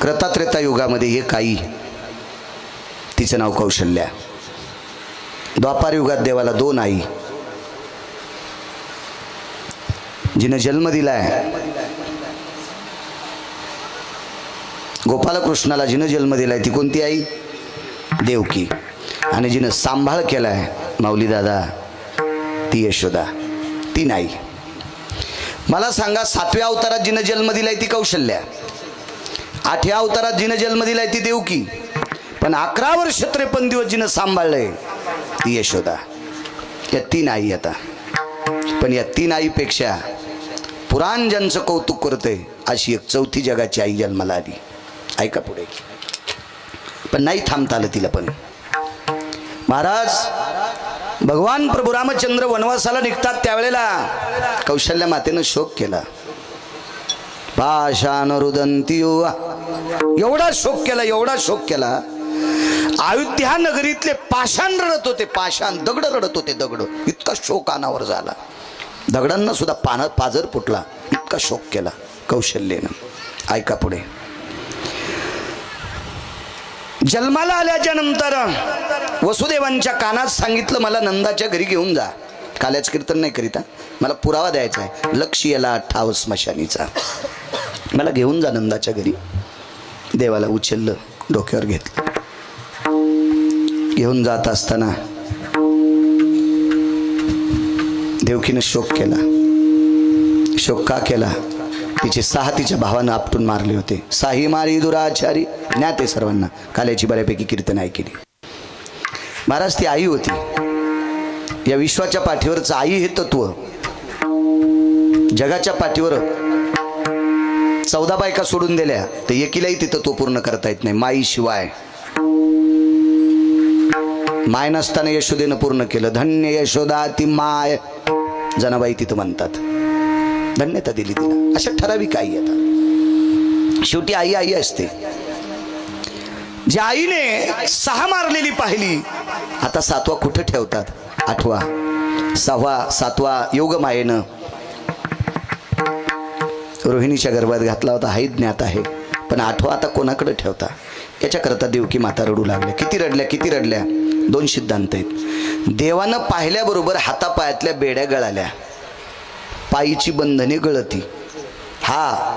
कृतात्रेता युगामध्ये एक आई, तिचं नाव कौशल्या. द्वापार युगात देवाला 2 आई, जिनं जन्म दिलाय गोपालकृष्णाला, जिनं जन्म दिलाय ती कोणती आई? देवकी. आणि जिनं सांभाळ केलाय माऊली दादा, ती यशोदा. 3 आई. मला सांगा, 7व्या अवतारात जिनं जन्म दिलाय ती कौशल्या, 8व्या अवतारात जिनं जन्म दिलाय ती देवकी, पण 11 वर्ष 53 दिवस जिनं सांभाळलंय ती यशोदा. या 3 आई आता. पण या 3 आईपेक्षा पुराण ज्यांचं कौतुक करतंय अशी एक 4थी जगाची आई जन्माला आली. ऐका पुढे. पण नाही थांबता आलं तिला. पण महाराज भगवान प्रभू रामचंद्र वनवासाला निघतात त्यावेळेला कौशल्या मातेनं शोक केला. पाषाण रुदंती युवा, एवढा शोक केला, एवढा शोक केला. अयोध्या नगरीतले पाषाण रडत होते, पाषाण दगड रडत होते, दगड. इतका शोक अनावर झाला, दगडांना सुद्धा पाण्यात पाजर फुटला, इतका शोक केला कौशल्येनं. ऐका पुढे. जन्माला आल्याच्या नंतर वसुदेवांच्या कानात सांगितलं, मला नंदाच्या घरी घेऊन जा. काल्याच कीर्तन नाही करीता, मला पुरावा द्यायचा आहे. लक्ष याला ठाव स्मशानीचा, मला घेऊन जा नंदाच्या घरी. देवाला उचललं, डोक्यावर घेतलं. घेऊन जात असताना देवकीनं शोक केला. शोक का केला? तिचे 6 तिच्या भावानं आपटून मारले होते. 6 मारी दुराचारी, ज्ञात आहे सर्वांना. काल्याची बऱ्यापैकी कीर्तन ऐकली. महाराज ती आई होती. या विश्वाच्या पाठीवरच आई हे तत्व. जगाच्या पाठीवर 14 बायका सोडून दिल्या तर एकीलाही ती तत्व पूर्ण करता येत नाही. माई शिवाय. माय नसताना यशोदेनं पूर्ण केलं. धन्य यशोदा ती माय, जनाबाई तिथं म्हणतात. धन्यता दिली तिला. अशा ठराविक आई आता. शेवटी आई आई असते. ज्या आईने 6 मारलेली पाहिली, आता 7वा कुठं ठेवतात? 8वा, 6वा, 7वा योगमायेनं रोहिणीच्या गर्भात घातला होता, हाही ज्ञात आहे. पण 8वा आता कोणाकडे ठेवता? याच्याकरता देवकी माता रडू लागल्या. किती रडल्या, किती रडल्या? 2 सिद्धांत आहेत. देवानं पाहिल्याबरोबर हातापायातल्या बेड्या गळाल्या, पायीची बंधने गळती. हा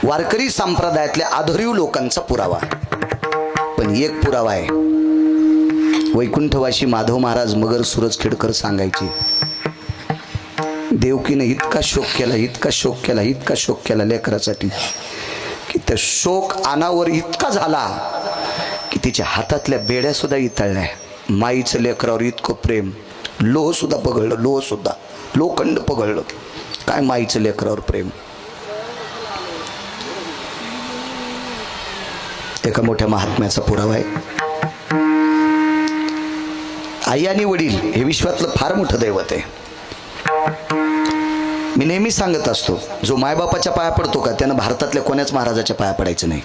वारकरी संप्रदायातल्या आधुरीव लोकांचा पुरावा. पण एक पुरावा आहे. वैकुंठवासी माधव महाराज मगर सूरजखेडकर सांगायचे, देवकीने इतका शोक केला, इतका शोक केला, इतका शोक केला लेकरासाठी, की त्या शोक अनावर इतका झाला की तिच्या हातातल्या बेड्या सुद्धा इतळल्या. माईचं लेकरावर इतकं प्रेम. लोह सुद्धा पगळलं, लोह सुद्धा, लोखंड पगळलं. काय माईचं लेकरावर प्रेम. एका मोठ्या महात्म्याचा पुरावा आहे. आई आणि वडील हे विश्वातलं फार मोठं दैवत आहे. मी नेहमी सांगत असतो, जो मायबापाच्या पाया पडतो का त्यानं भारतातल्या कोण्याच महाराजाच्या पाया पडायचं नाही.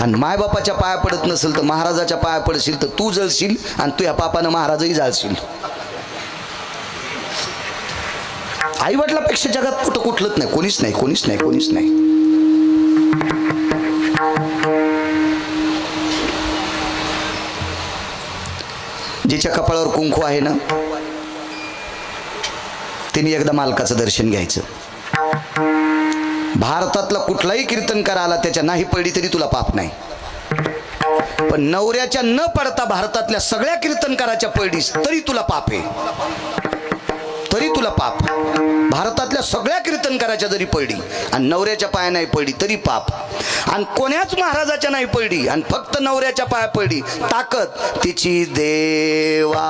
आणि मायबापाच्या पाया पडत नसेल तर महाराजाच्या पाया पडशील तर तू जळशील आणि तुझ्या पापानं महाराजही जाळशील. आई वडिलापेक्षा जगात कुठं कुठलंच नाही, कोणीच नाही, कोणीच नाही, कोणीच नाही. जिच्या कपाळावर कुंकू आहे ना, तिने एकदा मालकाचं दर्शन घ्यायचं. भारतातला कुठलाही कीर्तनकार आला त्याच्या नाही पडली तरी तुला पाप नाही. पण नवऱ्याच्या न पडता भारतातल्या सगळ्या कीर्तनकाराच्या पडलीस तरी तुला पाप आहे, तरी तुला पाप. भारतातल्या सगळ्या कीर्तनकाराच्या जरी पडली आणि नवऱ्याच्या पाया नाही पडली तरी पाप. आणि कोण्याच महाराजाच्या नाही पडली आणि फक्त नवऱ्याच्या पाया पडली, ताकद तिची देवा.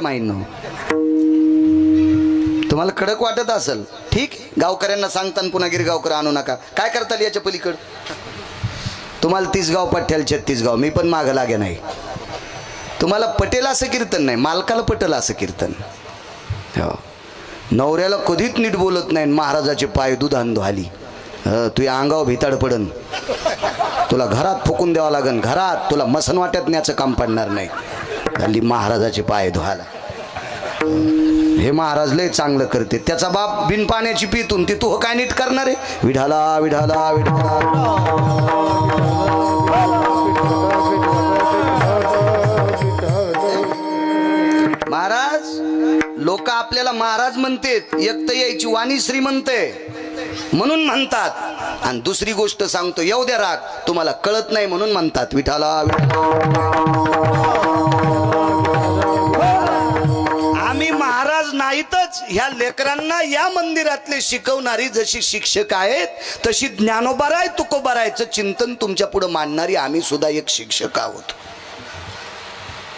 माझ्या माईंनो. तुम्हाला कडक वाटत असेल ठीक, गावकऱ्यांना सांगताना पुन्हा गिरगावकर आणू नका. काय करताल याच्या पलीकड? तुम्हाला 30 गाव पठ्याल 36 गाव, मी पण मागं लागे नाही. तुम्हाला पटेल असं कीर्तन नाही, मालकाला पटेल असं कीर्तन. हो, नवऱ्याला कधीच नीट बोलत नाही, महाराजाचे पाय दुधान धुवाली, तुझ्या अंगावर भिताड पडन, तुला घरात फुकून द्यावं लागन, घरात तुला मसन वाटत न्याचं काम पडणार नाही. हल्ली महाराजाचे पाय धुवाला. हे महाराज लय चांगलं करते. त्याचा बाप बिन पाण्याची पितून ती तू काय नीट करणार आहे? विढाला विढाला विढाला. महाराज, लोक आपल्याला महाराज म्हणतात, एक तर यायची वाणी श्रीमंत आहे म्हणून म्हणतात, आणि दुसरी गोष्ट सांगतो, येऊ द्या राग, तुम्हाला कळत नाही म्हणून म्हणतात विठाला. आम्ही महाराज नाहीतच, ह्या लेकरांना या मंदिरातले शिकवणारी जशी शिक्षक आहेत तशी ज्ञानोबाराय तुकोबारायचं चिंतन तुमच्या पुढे मांडणारी आम्ही सुद्धा एक शिक्षक आहोत.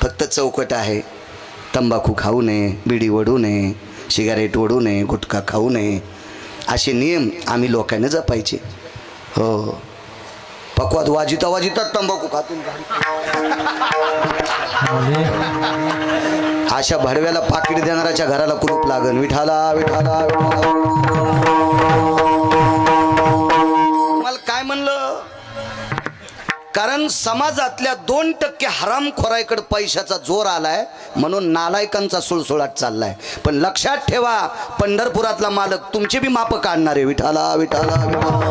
फक्त चौकट आहे, तंबाखू खाऊ नये, बिडी ओढू नये, सिगारेट ओढू नये, गुटखा खाऊ नये, असे नियम आम्ही लोकांना जपायचे. हो, पकवात वाजिता वाजितात तंबाखू खातून. अशा भडव्याला पाकिट देणाऱ्याच्या घराला कुलूप लागन. विठाला विठाला विठाला. तुम्हाला काय म्हणलं? कारण समाजातल्या 2% हरामखोराईकडे पैशाचा जोर आलाय म्हणून नालायकांचा सुळसुळाट चाललाय. पण लक्षात ठेवा, पंढरपुरातला मालक तुमचे बी माप काढणार आहे. विठाला विठाला विठाला.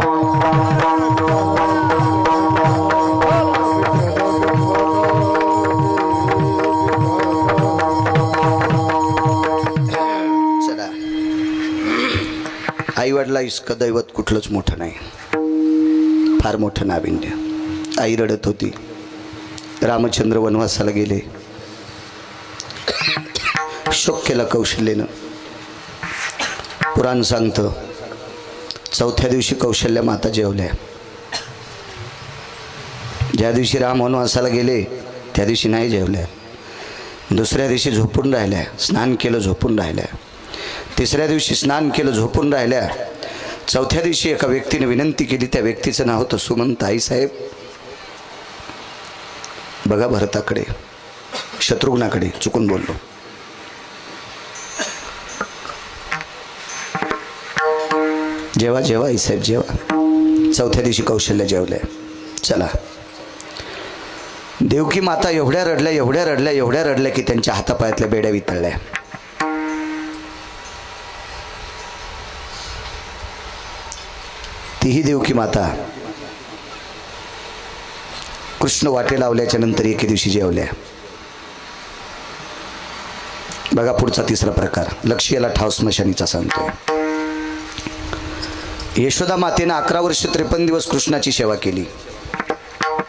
चला, आई वडिला इतकं दैवत कुठलंच मोठं नाही, फार मोठं नाविन्य. आई रडत होती. रामचंद्र वनवासाला गेले. शोक केला कौशल्यानं. पुराण सांगतं, 4थ्या दिवशी कौशल्या माता जेवल्या. ज्या दिवशी राम वनवासाला गेले त्या दिवशी नाही जेवल्या. दुसऱ्या दिवशी झोपून राहिल्या, स्नान केलं झोपून राहिल्या. तिसऱ्या दिवशी स्नान केलं झोपून राहिल्या. 4थ्या दिवशी एका व्यक्तीने विनंती केली. त्या व्यक्तीचं नाव होतं सुमंत. आईसाहेब बघा भरताकडे, शत्रुघ्नाकडे, चुकून बोललो. जेवा जेवा आईसाहेब जेवा. 4थ्या दिवशी कौशल्या जेवल्या. चला, देवकी माता एवढ्या रडल्या एवढ्या रडल्या एवढ्या रडल्या की त्यांच्या हातापायातल्या बेड्या वितळल्या. तीही देवकी माता कृष्ण वाटे लावल्याच्या नंतर एके दिवशी जेवल्या. बघा पुढचा तिसरा प्रकार, लक्ष याला ठाव स्मशानीचा सांगतोय. यशोदा मातेनं 11 वर्ष 53 दिवस कृष्णाची सेवा केली,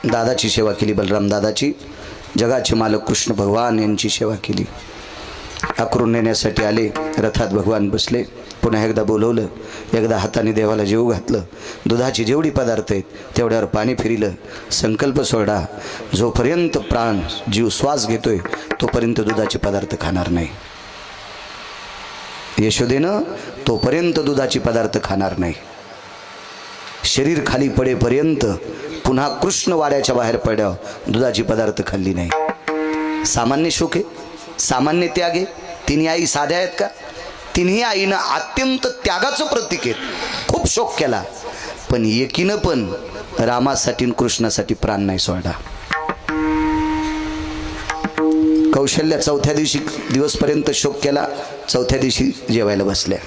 दादाची सेवा केली, बलराम दादाची. जगाचे मालक कृष्ण भगवान यांची सेवा केली. आकरून नेण्यासाठी आले. रथात भगवान बसले. पुन्हा एकदा बोलवलं. एकदा हाताने देवाला जेवू घातलं. दुधाची जेवढी पदार्थ आहेत तेवढ्यावर पाणी फिरिलं. संकल्प सोडा, जोपर्यंत प्राण जीव श्वास घेतोय तोपर्यंत दुधाचे पदार्थ खाणार नाही. यशोदेनं तोपर्यंत दुधाचे पदार्थ खाणार नाही. शरीर खाली पडेपर्यंत पुन्हा कृष्ण वाड्याच्या बाहेर पड्यावर दुधाची पदार्थ खाल्ली नाही. सामान्य शोक आहे, सामान्य त्याग आहे. तिन्ही आई साध्या आहेत का? तिन्ही आईनं अत्यंत त्यागाचं प्रतीक आहे. खूप शोक केला, पण एकीनं पण रामासाठी आणि कृष्णासाठी प्राण नाही सोडला. कौशल्या 4थ्या दिवसपर्यंत शोक केला. 4थ्या दिवशी जेवायला बसल्या.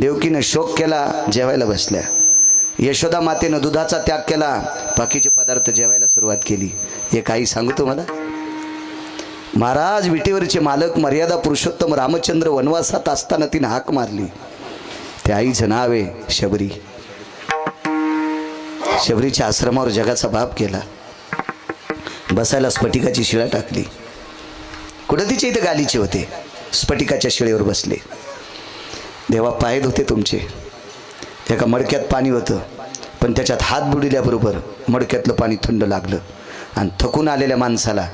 देवकीनं शोक केला, जेवायला बसल्या. यशोदा मातेनं दुधाचा त्याग केला, बाकीचे पदार्थ जेवायला सुरुवात केली. एक आई सांगू तुम्हाला, महाराज विटेवरचे मालक मर्यादा पुरुषोत्तम रामचंद्र वनवासात असताना तिने हाक मारली. त्या आईचं नाव आहे शबरी. शबरीच्या आश्रमावर जगाचा बाप गेला. बसायला स्फटिकाची शिळा टाकली. कुठं तिचे इथं गालीचे होते. स्फटिकाच्या शिळेवर बसले. देवा पाय धुते तुमचे. एका मडक्यात पाणी होतं, पण त्याच्यात हात बुडविल्याबरोबर मडक्यातलं पाणी थंड लागलं. आणि थकून आलेल्या माणसाला,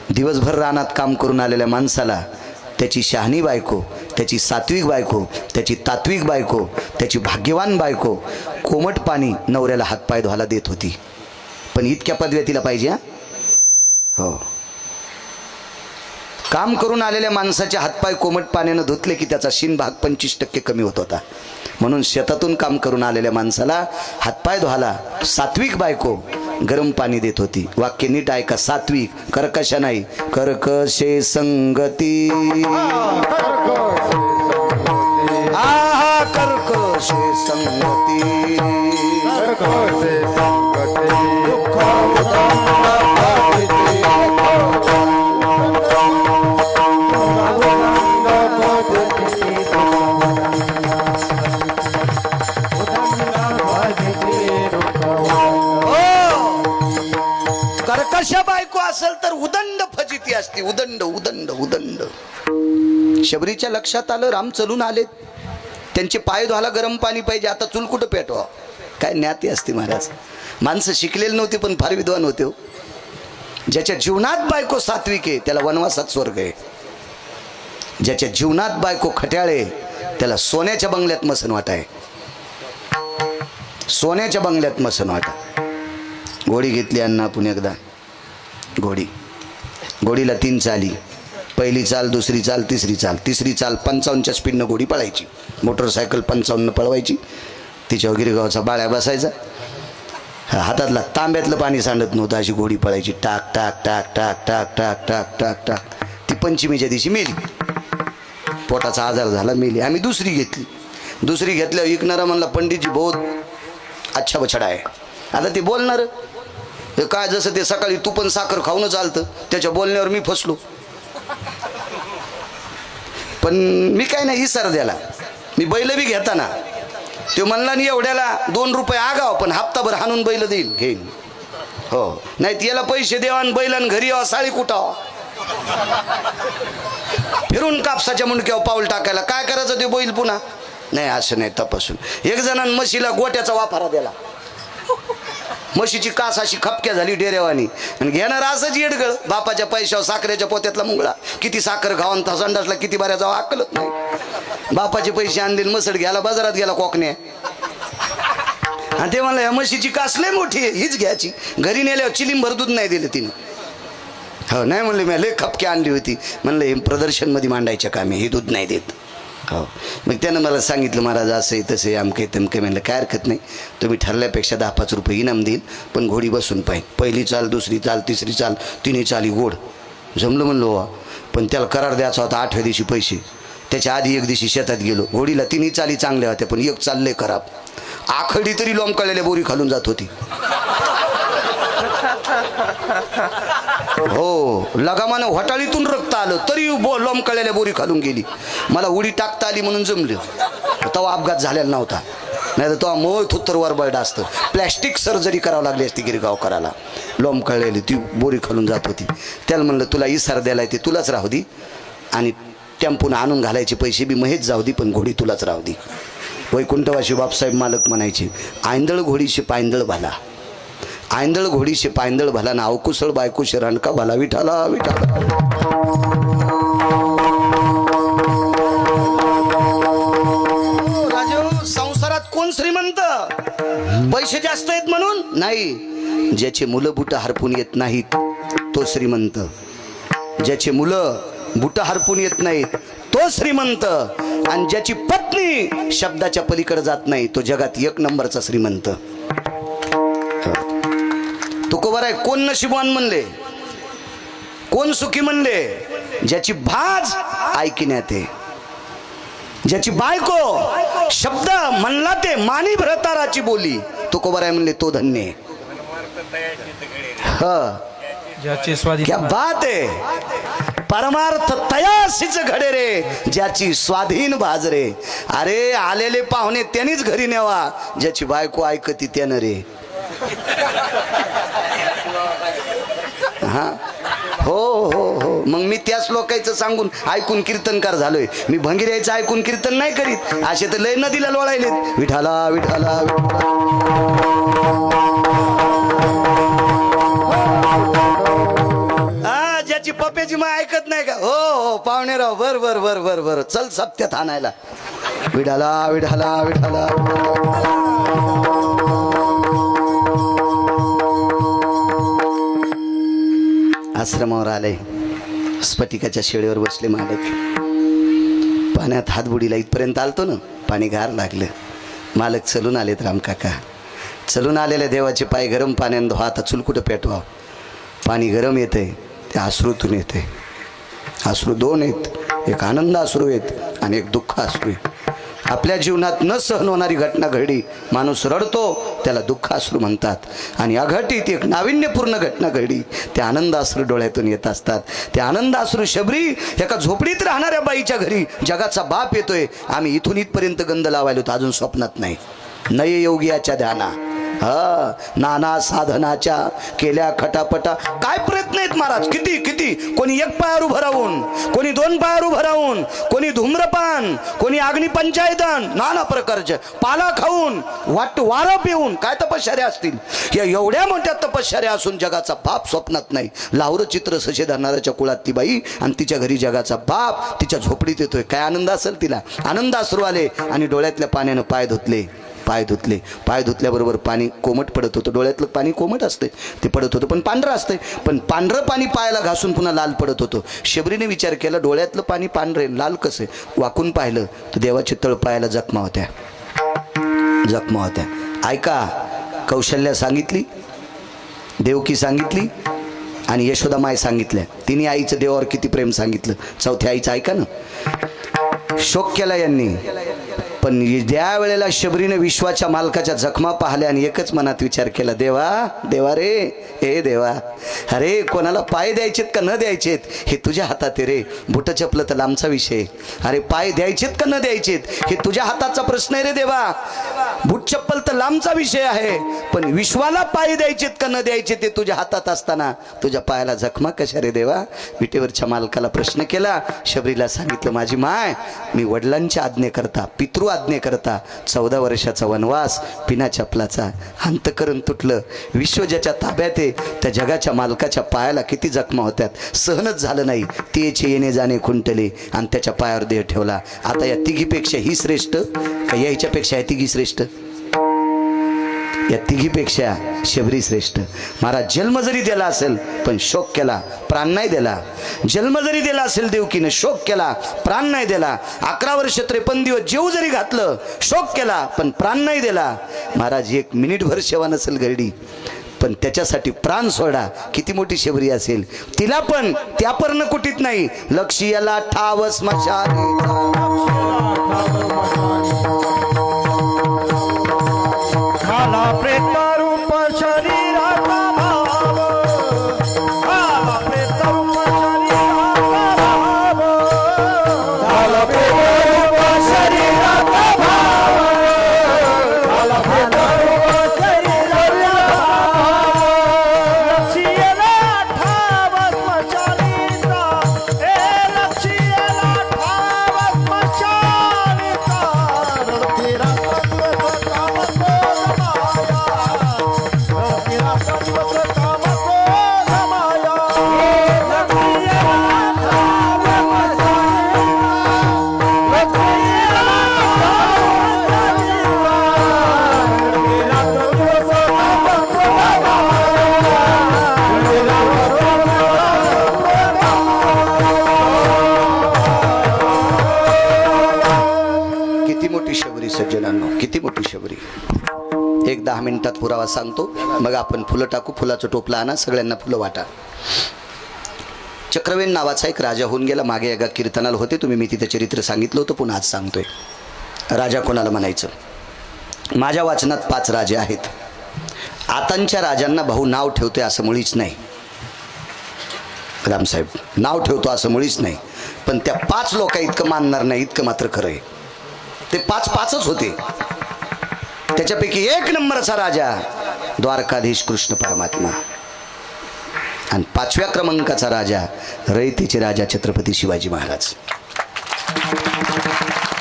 दिवसभर रानात काम करून आलेल्या माणसाला त्याची शहाणी बायको, त्याची सात्विक बायको, त्याची तात्विक बायको, त्याची भाग्यवान बायको कोमट पाणी नवऱ्याला हातपाय धुवायला देत होती. पण इतक्या पदव्या तिला पाहिजे हा. हो, काम करून आलेल्या माणसाचे हातपाय कोमट पाण्यानं धुतले की त्याचा शिन भाग 25% कमी होत होता. म्हणून शेतातून काम करून आलेल्या माणसाला हातपाय धुवायला सात्विक बायको गरम पाणी देत होती. वाक्य नीट ऐका. सात्विक, कर्कशा नाही. कर्कशे संगती, आहा कर्कशे संगती, कर्कशे संगती, दुःख कर्कशा बायको असेल तर उदंड फजिती असते. उदंड उदंड उदंड. शबरीच्या लक्षात आलं, राम चलून आलेत, त्यांचे पाय धुवायला गरम पाणी पाहिजे. आता चूल कुठं पेटवा. काय ज्ञाती असते महाराज. माणसं शिकलेली नव्हती पण फार विद्वान होते. ज्याच्या जीवनात बायको सात्विक आहे त्याला वनवासात स्वर्ग आहे. ज्याच्या जीवनात बायको खट्याळे त्याला सोन्याच्या बंगल्यात मसन वाटाय. सोन्याच्या बंगल्यात मसन वाटा. घोडी घेतली अण्णा आपण एकदा. घोडीला 3 चाली. पहिली चाल, दुसरी चाल, तिसरी चाल. तिसरी चाल 55च्या स्पीडनं घोडी पळायची. मोटरसायकल 55 पळवायची. तिच्यावर गिरगावचा बाळ्या बसायचा. हातातला तांब्यातलं पाणी सांडत नव्हतं अशी घोडी पळायची. टाक टाक टाक टाक टाक टाक टाक टाक टाक. ती पंचमीच्या दिवशी मेली. पोटाचा आजार झाला, मेली. आम्ही दुसरी घेतली. दुसरी घेतल्यावर विकणारा म्हणला पंडितजी बहुत अच्छा बछडा आहे. आता ते बोलणार काय, जसं ते सकाळी तू पण साखर खाऊन चालतं, त्याच्या बोलण्यावर मी फसलो. पण मी काय नाही इसार द्याला. मी बैल बी घेताना तो म्हणला नाही एवढ्याला 2 रुपये आगाव, पण हप्ताभर हाणून बैल देईल, घेईन. हो, नाही याला पैसे देवा आणि बैलान घरी यावा, साळी कुटावा, फिरून कापसाच्या मुंडक्यावर पाऊल टाकायला. काय करायचं ते बैल पुन्हा नाही. असं नाही तपासून. एक जणांना म्हशीला गोट्याचा वाफारा दिला. म्हशीची कास अशी खपक्या झाली डेरेवानी. आणि घेणार असंच येडगळ. बापाच्या पैशावर साखरेच्या पोत्यातला मुंगळा. किती साखर घावन संडासला किती बाऱ्या जावं अक्कलत नाही. बापाचे पैसे आणले, मसड घ्यायला बाजारात गेला कोकण्या. आणि ते म्हणलं या म्हशीची कास लय मोठी आहे, हीच घ्यायची. घरी नेल्यावर चिलीम भर दूध नाही दिलं तिनं. हो, नाही म्हणले मी लय खपक्या आणली होती. म्हणलं हे प्रदर्शनमध्ये मांडायच्या कामी, हे दूध नाही देत. हो, मग त्यानं मला सांगितलं महाराज असं आहे तसं आहे आमके तमके. म्हणलं काय हरकत नाही, तुम्ही ठरल्यापेक्षा 10-5 रुपये इनाम देईल, पण घोडी बसून पाहिजे. पहिली चाल, दुसरी चाल, तिसरी चाल, 3 चाली गोड. जमलं म्हणलो वा. पण त्याला करार द्यायचा होता 8व्या दिवशी पैसे. त्याच्या आधी एक दिवशी शेतात गेलो. घोडीला 3 चाली चांगल्या होत्या, पण एक चाललंय खराब. आखडी तरी लोंबकळलेल्या बोरी खालून जात होती. हो, लगामानं होटाळीतून रक्त आलं तरी लोंबकळलेल्या बोरी खालून गेली. मला उडी टाकता आली म्हणून जमलं. तेव्हा अपघात झालेला नव्हता, नाही तर तेव्हा मोळ थुत्तर वरबळडा असतं. प्लॅस्टिक सर्जरी करावं लागली असती गिरगावकराला. लोंबकळलेली ती बोरी खालून जात होती. त्याला म्हणलं तुला इसार द्यायला ते तुलाच राहू दे, आणि टेम्पून आणून घालायचे पैसे बी महेच जाऊ दे, पण घोडी तुलाच राहू दे. वैकुंठवाशी बापसाहेब मालक म्हणायचे, आयंदळ घोडीशे पायंदळ भाला, आयंदळ घोडीशे पायंदळ भाला ना अवकुसळ बायकोशे रणका भाला. विठाला विठाला. राजे, संसारात कोण श्रीमंत? पैसे जास्त आहेत म्हणून नाही. ज्याचे मुलं बुटं हरपून येत नाहीत तो श्रीमंत. ज्याचे मुलं बुटं हरपून येत नाहीत तो श्रीमंत. आणि ज्याची पत्नी शब्दाच्या पलीकडे जात नाही तो जगात 1 नंबरचा श्रीमंत. तुकोबर आहे. कोण नशिबवान म्हणले, कोण सुखी म्हणले? ज्याची भाज ऐकण्यात आहे, ज्याची बायको शब्द म्हणला ते मानी भरताराची बोली. तुकोबर आहे म्हणले तो धन्य. क्या बात आहे. परमार्थ तयासीच घडे रे, ज्याची स्वाधीन भाज रे. अरे आलेले पाहुणे त्यांनीच घरी नेवा, ज्याची बायको ऐकती त्यानं रे. हा, हो हो हो. मग मी त्याच लोकांचं सांगून ऐकून कीर्तनकार झालोय. मी भंगिऱ्याचं ऐकून कीर्तन नाही करीत. असे तर लय नदीला लोळायलेत. विठाला विठाला. ज्याची पप्याची देवाची माय ऐकत नाही का? हो हो पाहुणेराव, बर बर बर बर बर, चल सप्त्यात आणायला. विठाला विठाला विठाला. आश्रमावर आले, स्फटिकाच्या शेळीवर बसले मालक. पाण्यात हात बुडीला इथपर्यंत आलतो ना, पाणी गार लागलं. मालक चलून आलेत, रामकाका चलून आलेले. देवाचे पाय गरम पाण्यानं धुवा, आता चूल कुठं पेटवा. पाणी गरम येते, ते अश्रूतून येते. अश्रू दोन आहेत, एक आनंद अश्रू आहेत आणि एक दुःख अश्रू आहे. आपल्या जीवनात न सहन होणारी घटना घडली, माणूस रडतो, त्याला दुःख अश्रू म्हणतात. आणि अघटित एक नाविन्यपूर्ण घटना घडली, ते आनंद अश्रू डोळ्यातून येत असतात. ते आनंद अश्रू शबरी एका झोपडीत राहणाऱ्या बाईच्या घरी जगाचा बाप येतोय. आम्ही इथून इथपर्यंत गंध लावायला होतो, अजून स्वप्नात नाही. नय योगियाच्या ध्याना, हा नाना साधनाच्या केल्या खटापटा. काय प्रयत्न आहेत महाराज, किती किती. कोणी एक पायावर उभं राहून, कोणी दोन पायावर उभं राहून, कोणी धूम्रपान, कोणी अग्निपंचायतन, नाना प्रकारचे पाला खाऊन, वारं पिऊन. काय तपश्चर्या असतील या, एवढ्या मोठ्या तपश्चर्या असून जगाचा बाप स्वप्नात नाही. लावरं चित्र सशे धरणाऱ्याच्या कुळात ती बाई, आणि तिच्या घरी जगाचा बाप तिच्या झोपडीत येतोय. काय आनंद असेल तिला. आनंद अश्रू आले आणि डोळ्यातल्या पाण्यानं पाय धुतले. पाय धुतल्याबरोबर पाणी कोमट पडत होतं. डोळ्यातलं पाणी कोमट असते, ते पडत होतं, पण पांढरं असते. पण पांढरं पाणी पायाला घासून पुन्हा लाल पडत होतं. शबरीने विचार केला, डोळ्यातलं पाणी पांढरे, लाल कसे. वाकून पाहिलं तर देवाचे तळपायाला जखमा होत्या. ऐका, कौशल्या सांगितली, देवकी सांगितली आणि यशोदा माय सांगितल्या. तिन्ही आईचं देवावर किती प्रेम सांगितलं. चौथ्या आईचं ऐका ना, शोक केला यांनी. पण ज्या वेळेला शबरीने विश्वाच्या मालकाच्या जखमा पाहिल्या आणि एकच मनात विचार केला, देवा रे, हे देवा, अरे कोणाला पाय द्यायचेत का न द्यायचेत हे तुझ्या हातात आहे रे. बुट चपलं तर लांबचा विषय, अरे पाय द्यायचेत का न द्यायचेत हे तुझ्या हाताचा प्रश्न आहे रे देवा. बुट चप्पल तर लांबचा विषय आहे, पण विश्वाला पाय द्यायचेत का न द्यायचे ते तुझ्या हातात असताना तुझ्या पायाला जखमा कशा रे देवा. विटेवरच्या मालकाला प्रश्न केला. शबरीला सांगितलं, माझी माय, मी वडिलांच्या आज्ञेकरता, पितृ आज्ञेकरता 14 वर्षाचा वनवास, बिना चपलाचा, अंतकरण तुटलं. विश्व ज्याच्या ताब्यात आहे त्या जगाच्या मालकाच्या पायाला किती जखमा होत्यात, सहनच झालं नाही. तेचे येणे जाणे खुंटले आणि त्याच्या पायावर देह ठेवला. आता या तिघीपेक्षा ही श्रेष्ठ का याच्यापेक्षा या तिघी श्रेष्ठ? या तिघीपेक्षा शबरी श्रेष्ठ. महाराज जन्म जरी दिला असेल पण शोक केला, प्राण नाही दिला. जन्म जरी दिला असेल देवकीनं, शोक केला, प्राण नाही दिला. 11 वर्ष 53 दिवस जेव जरी घातलं, शोक केला पण प्राण नाही दिला. महाराज 1 मिनिटभर सेवा नसेल घडली पण त्याच्यासाठी प्राण सोडा. किती मोठी शबरी असेल, तिला पण त्या पर्ण कुटीत नाही. लक्ष्याला ठाव स्मशानी, प्रेतरूप शरीराचा भाव, प्रेतरूप शरीराचा भाव, प्रेतरूप शरीराचा भाव, प्रेतरूप शरीराचा भाव. लक्ष्याला ठाव स्मशानीचा, लक्ष्याला ठाव स्मशानीचा. किती मोठी शबरी सज्जनांनो, किती मोठी शबरी. 10 मिनिटात पुरावा सांगतो, मग आपण फुलं टाकू. फुलाचं टोपलं आणा, सगळ्यांना फुलं वाटा. चक्रवेण नावाचा एक राजा होऊन गेला. मागे एका कीर्तनाला होते तुम्ही, मी तिथे चरित्र सांगितलं होतं, पुन्हा आज सांगतोय. राजा कोणाला म्हणायचं? माझ्या वाचनात 5 राजे आहेत. आतांच्या राजांना भाऊ नाव ठेवतोय असं मुळीच नाही. रामसाहेब नाव ठेवतो असं मुळीच नाही, पण त्या 5 लोक इतकं मानणार नाही इतकं मात्र खरं आहे. ते 5च होते. त्याच्यापैकी 1 नंबरचा राजा द्वारकाधीश कृष्ण परमात्मा, आणि 5व्या क्रमांकाचा राजा रयतेचे राजा छत्रपती शिवाजी महाराज.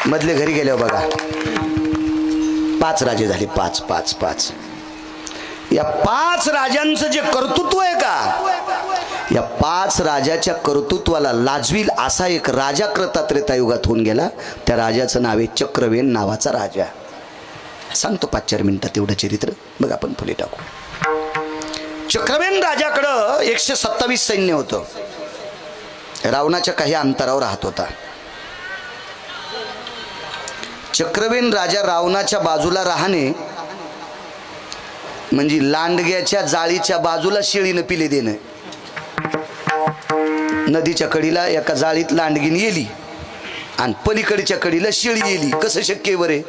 मधले घरी गेल्यावर बघा 5 राजे झाले. 5. या 5 राजांचं जे कर्तृत्व आहे का, या 5 राजाच्या कर्तृत्वाला लाजवील असा एक राजा त्रेतायुगात होऊन गेला. त्या राजाचं नाव आहे चक्रवेन नावाचा राजा. सांगतो 5-4 मिनिटात तेवढं चरित्र, बघ आपण फुले टाकू. चक्रवेन राजाकडं 127 सैन्य होतं. रावणाच्या काही अंतरावर राहत होता. चक्रवेन राजा रावणाच्या बाजूला राहणे म्हणजे लांडग्याच्या जाळीच्या बाजूला शेळीनं पिले देणं. नदीच्या कडीला एका जाळीत लांडगीन येली आणि पलीकडच्या कडीला शेळी येली. कसं शक्य बरे?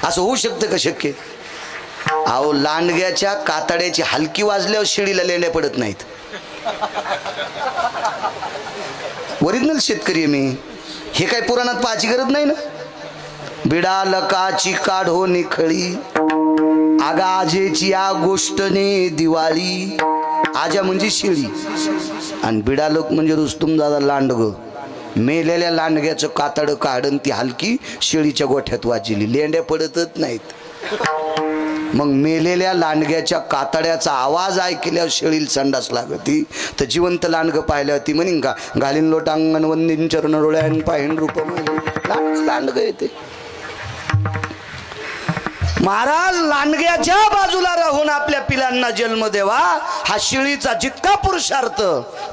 असं होऊ शकतं का शक्य? अहो, लांडग्याच्या कातड्याची हलकी वाजल्यावर शेळीला लेंड्या पडत नाहीत. ओरिजिनल शेतकरी आहे मी. हे काय पुराणात पाहायची गरज नाही ना. बिडा लकाची काढो निखळी, आगा आजेची या गोष्टने दिवाळी. आजा म्हणजे शेळी आणि बिडा लोक म्हणजे रुस्तुम दादा लांडग. मेलेल्या लांडग्याचं कातड काढून ती हलकी शेळीच्या गोठ्यात वाजली. लेंड्या पडतच नाहीत. मग मेलेल्या लांडग्याच्या कातड्याचा आवाज ऐकल्यावर शेळीला संडास लागती. तर जिवंत लांडग पाहिल्या ती म्हणीन का, घालीन लोटांगण वंदीन चरण डोळ्यान पाहिन रूप लांडग येते. महाराज लांडग्याच्या बाजूला राहून आपल्या पिलांना जन्म देवा हा शेळीचा जितका पुरुषार्थ,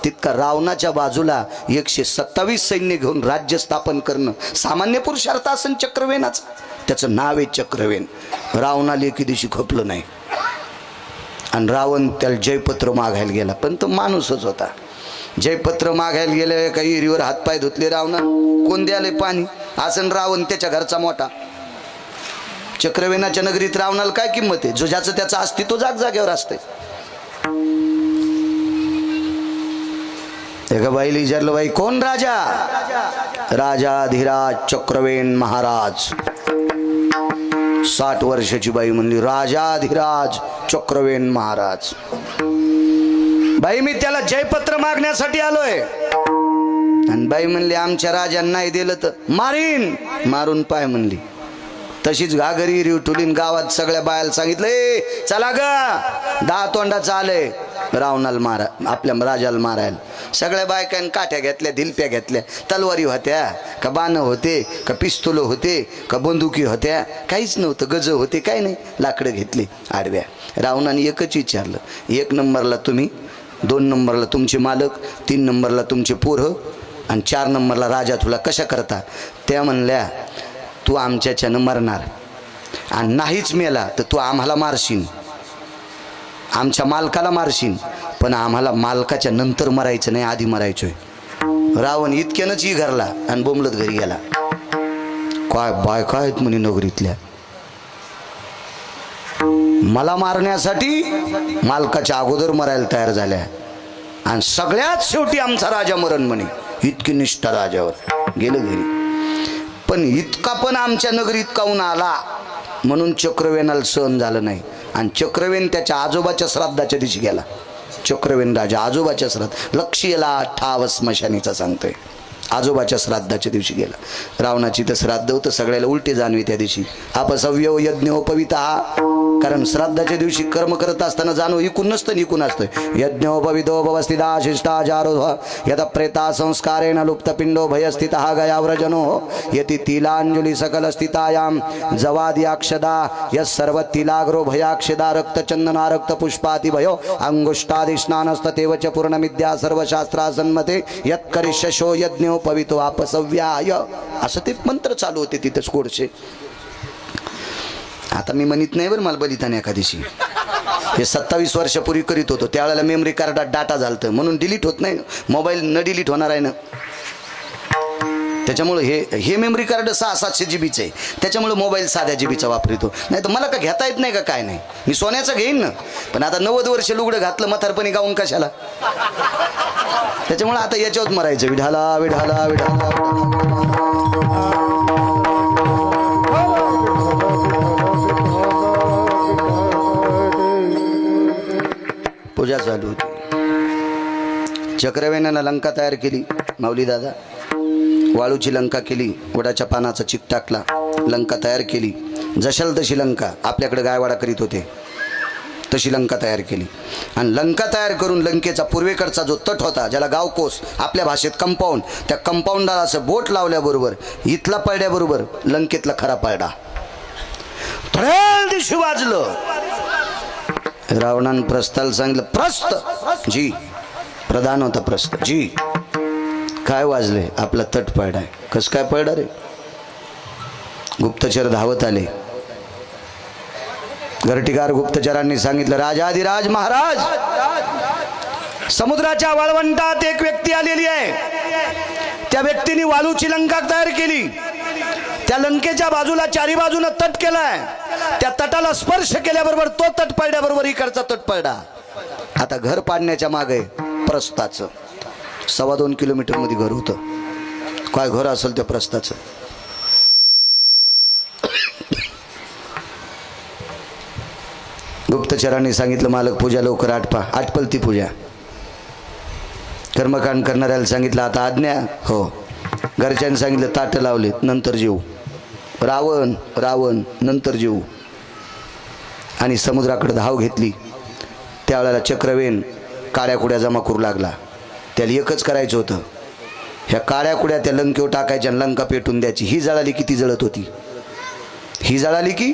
तितका रावणाच्या बाजूला 127 सैन्य घेऊन राज्य स्थापन करणं सामान्य पुरुषार्थ असन चक्रवेनाचा. त्याचं नाव आहे चक्रवेन. रावणाला एके दिवशी खपलं नाही आणि रावण त्याला जयपत्र मागायला गेला. पण तो माणूसच होता. जयपत्र मागायला गेले, काही हिरीवर हातपाय धुतले. रावणा कोण द्याले पाणी आसन? रावण त्याच्या घरचा मोठा. चक्रवेनाच्या नगरीत रावणाला काय किंमत आहे? जो ज्याचं त्याचं अस्तित्व जागेवर असतंय. एका बाईला विचारलं, बाई कोण राजा? राजाधिराज चक्रवेन महाराज. 60 वर्षाची बाई म्हणली, राजाधिराज चक्रवेन महाराज. बाई मी त्याला जयपत्र मागण्यासाठी आलोय. आणि बाई म्हणली, आमच्या राजांना नाही दिलं तर मारीन. मारून पाय म्हणली. तशीच घागरी रिवटुलीन गावात सगळ्या बायाला सांगितलं, चला ग 10 तोंडाचं आलंय रावणाला मारा, आपल्या राजाला मारायला. सगळ्या बायकांनी काठ्या घेतल्या, धिलप्या घेतल्या. तलवारी होत्या का बाण होते का पिस्तूल होते का बंदुकी होत्या? काहीच नव्हतं. गज होते, काय नाही. लाकडं घेतली आडव्या. रावणाने एकच विचारलं, 1 नंबरला तुम्ही, 2 नंबरला तुमचे मालक, 3 नंबरला तुमचे पोरं आणि 4 नंबरला राजा तुला कशा करता? त्या म्हणल्या, तू आमच्याच्यानं मरणार आणि नाहीच मेला तर तू आम्हाला मारशील, आमच्या मालकाला मारशील, पण आम्हाला मालकाच्या नंतर मरायचं नाही, आधी मरायचोय. रावण इतक्यानंच घरला आणि बोंबलत घरी गेला. काय बायका आहेत म्हणे नगरीतल्या, मला मारण्यासाठी मालकाच्या अगोदर मरायला तयार झाल्या आणि सगळ्यात शेवटी आमचा राजा मरण म्हणे. इतकी निष्ठा राजावर. गेलं घरी. पण इतका पण आमच्या नगरीत काऊन आला म्हणून चक्रवेनाला सहन झालं नाही आणि चक्रवेन त्याच्या आजोबाच्या श्राद्धाच्या दिवशी गेला. चक्रवेन राजा आजोबाच्या श्राद्ध, लक्ष्यला ठाव स्मशानीचा सांगतोय. आजोबाच्या श्राद्धाच्या दिवशी गेला. रावणाची तर श्राद्ध होतं, सगळ्याला उलटे जाणवे त्या दिवशी. अपसव्यो यज्ञोपविता, कारण श्राद्धाच्या दिवशी कर्म करत असताना जाणव इकून नसतं, निकून असतं. यज्ञोपवितो भवस्थिता शिष्टाचारो यत प्रेता संस्कारेण लुप्तपिंडो भयस्थितः गयाव्रजनो यति तिलांजली सकल स्थितायाम जवाद्याक्षदा यस्सर्व तिलाग्रो भयाक्षदा रक्तचंदना रक्तपुष्पाति भयो अंगुष्टादि स्नानस्ततेव च पूर्णमिद्या सर्वशास्त्रासन्मते यत्करिष्यशो यज्ञो पवितो आपसव्याय. असं ते मंत्र चालू होते तिथेच कोडचे. आता मी म्हणत नाही बरं मला बलिदान एखादीशी. हे 27 वर्षापूर्वी करीत होतो. त्यावेळेला मेमरी कार्डात डाटा झालतं म्हणून डिलीट होत नाही. मोबाईल न डिलीट होणार आहे ना. त्याच्यामुळे हे मेमरी कार्ड 600-700 GB आहे. त्याच्यामुळे मोबाईल साध्या जीबीचा वापरतो. नाही तर मला का घेता येत नाही का काय नाही. मी सोन्याचं घेईन ना, पण आता 90 वर्ष लुगडं घातलं म्हातारपणी गाऊन कशाला. त्याच्यामुळे आता याच्यावर मरायचं. विढाला विढाला विढाला. पूजा चालू होती. चक्रवेनानं लंका तयार केली. माऊली दादा वाळूची लंका केली, वडाच्या पानाचा चिक टाकला, लंका तयार केली. जशाल तशी लंका. आपल्याकडे गायवाडा करीत होते. तशी लंका तयार केली आणि लंका तयार करून लंकेचा पूर्वेकडचा जो तट होता, ज्याला गावकोस आपल्या भाषेत कंपाऊंड, त्या कंपाऊंडाला असं बोट लावल्याबरोबर इथला पडल्याबरोबर लंकेतला खरा पडला थोड्या दिवशी वाजलं. रावणानं प्रस्थाला सांगितलं, प्रस्थ जी प्रधान होता, प्रस्थ जी काय वाजले, आपला तट पडलाय. कस काय पडला रे? गुप्तचर धावत आले. घरटीगार गुप्तचरांनी सांगितलं, राजाधिराज महाराज, समुद्राच्या वाळवंटात एक व्यक्ती आलेली आहे. त्या व्यक्तीने वालूची लंका तयार केली. त्या लंकेच्या बाजूला चारी बाजूने तट केलाय. त्या तटाला स्पर्श केल्याबरोबर तो तट पडल्याबरोबर इकडचा तट पडला. आता घर पाडण्याच्या मागे प्रस्थाचं 2.25 किलोमीटर मध्ये घर होतं. काय घर असेल त्या प्रस्थाचं? गुप्तचरांनी सांगितलं, मालक पूजा लवकर आटपा. आटपल ती पूजा. कर्मकांड करणाऱ्याला सांगितलं, आता आज्ञा. हो. घरच्यांनी सांगितलं, ताट लावलेत, नंतर जेऊ. रावण रावण नंतर जेऊ. आणि समुद्राकडे धाव घेतली. त्यावेळेला चक्रवेन काळ्या कुड्या जमा करू लागला. त्याला एकच करायचं होतं, ह्या काळ्या कुड्या त्या लंकेवर टाकायच्या आणि लंका पेटून द्यायची. ही जळाली की ती जळत होती, ही जळाली की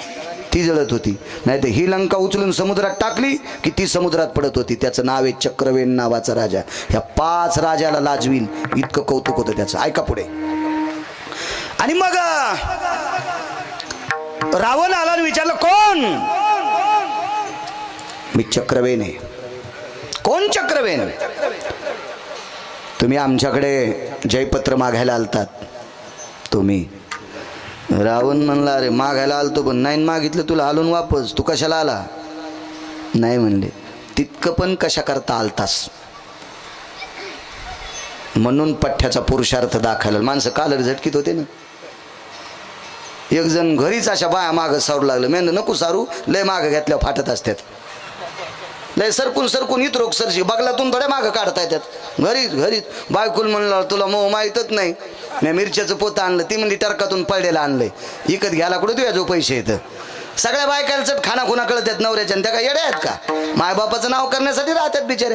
ती जळत होती. नाही तर ही लंका उचलून समुद्रात टाकली की ती समुद्रात पडत होती. त्याचं नाव आहे चक्रवेन नावाचा राजा. ह्या 5 राजाला लाजवील इतकं कौतुक होतं त्याचं. ऐका पुढे. आणि मग रावण आला आणि विचारलं, कोण? मी चक्रवेन आहे. कोण चक्रवेन? तुम्ही आमच्याकडे जयपत्र मागायला आलतात. तुम्ही? रावण म्हणला, अरे मागायला आलतो पण नाही मागितलं तुला, आलून वापस. तू कशाला आला? नाही म्हणले. तितकं पण कशा करता आलतास? म्हणून पठ्ठ्याचा पुरुषार्थ दाखवला. माणसं कालर झटकीत होते ना. एक जण घरीच अशा बाया मागं सारू लागलं. मेन नको सारू, लय मागं घेतल्यावर फाटत असतात. लय सरकून सरकून इतरोक सरशी बगलातून थोड्या मागं काढता येतात. घरीच बायकुल म्हणलं, तुला मोह माहीतच नाही. मी मिरच्याचं पोतं आणलं, ती म्हणजे टरकातून पडलेलं आणलंय. इकत घ्यायला कुठे तुझ्या जो पैसे येतं. सगळ्या बायकाला चट खाना खुना कळत आहेत नवऱ्याच्या. त्या काय येड्या आहेत का? मायबापाचं नाव करण्यासाठी राहतात बिचारे.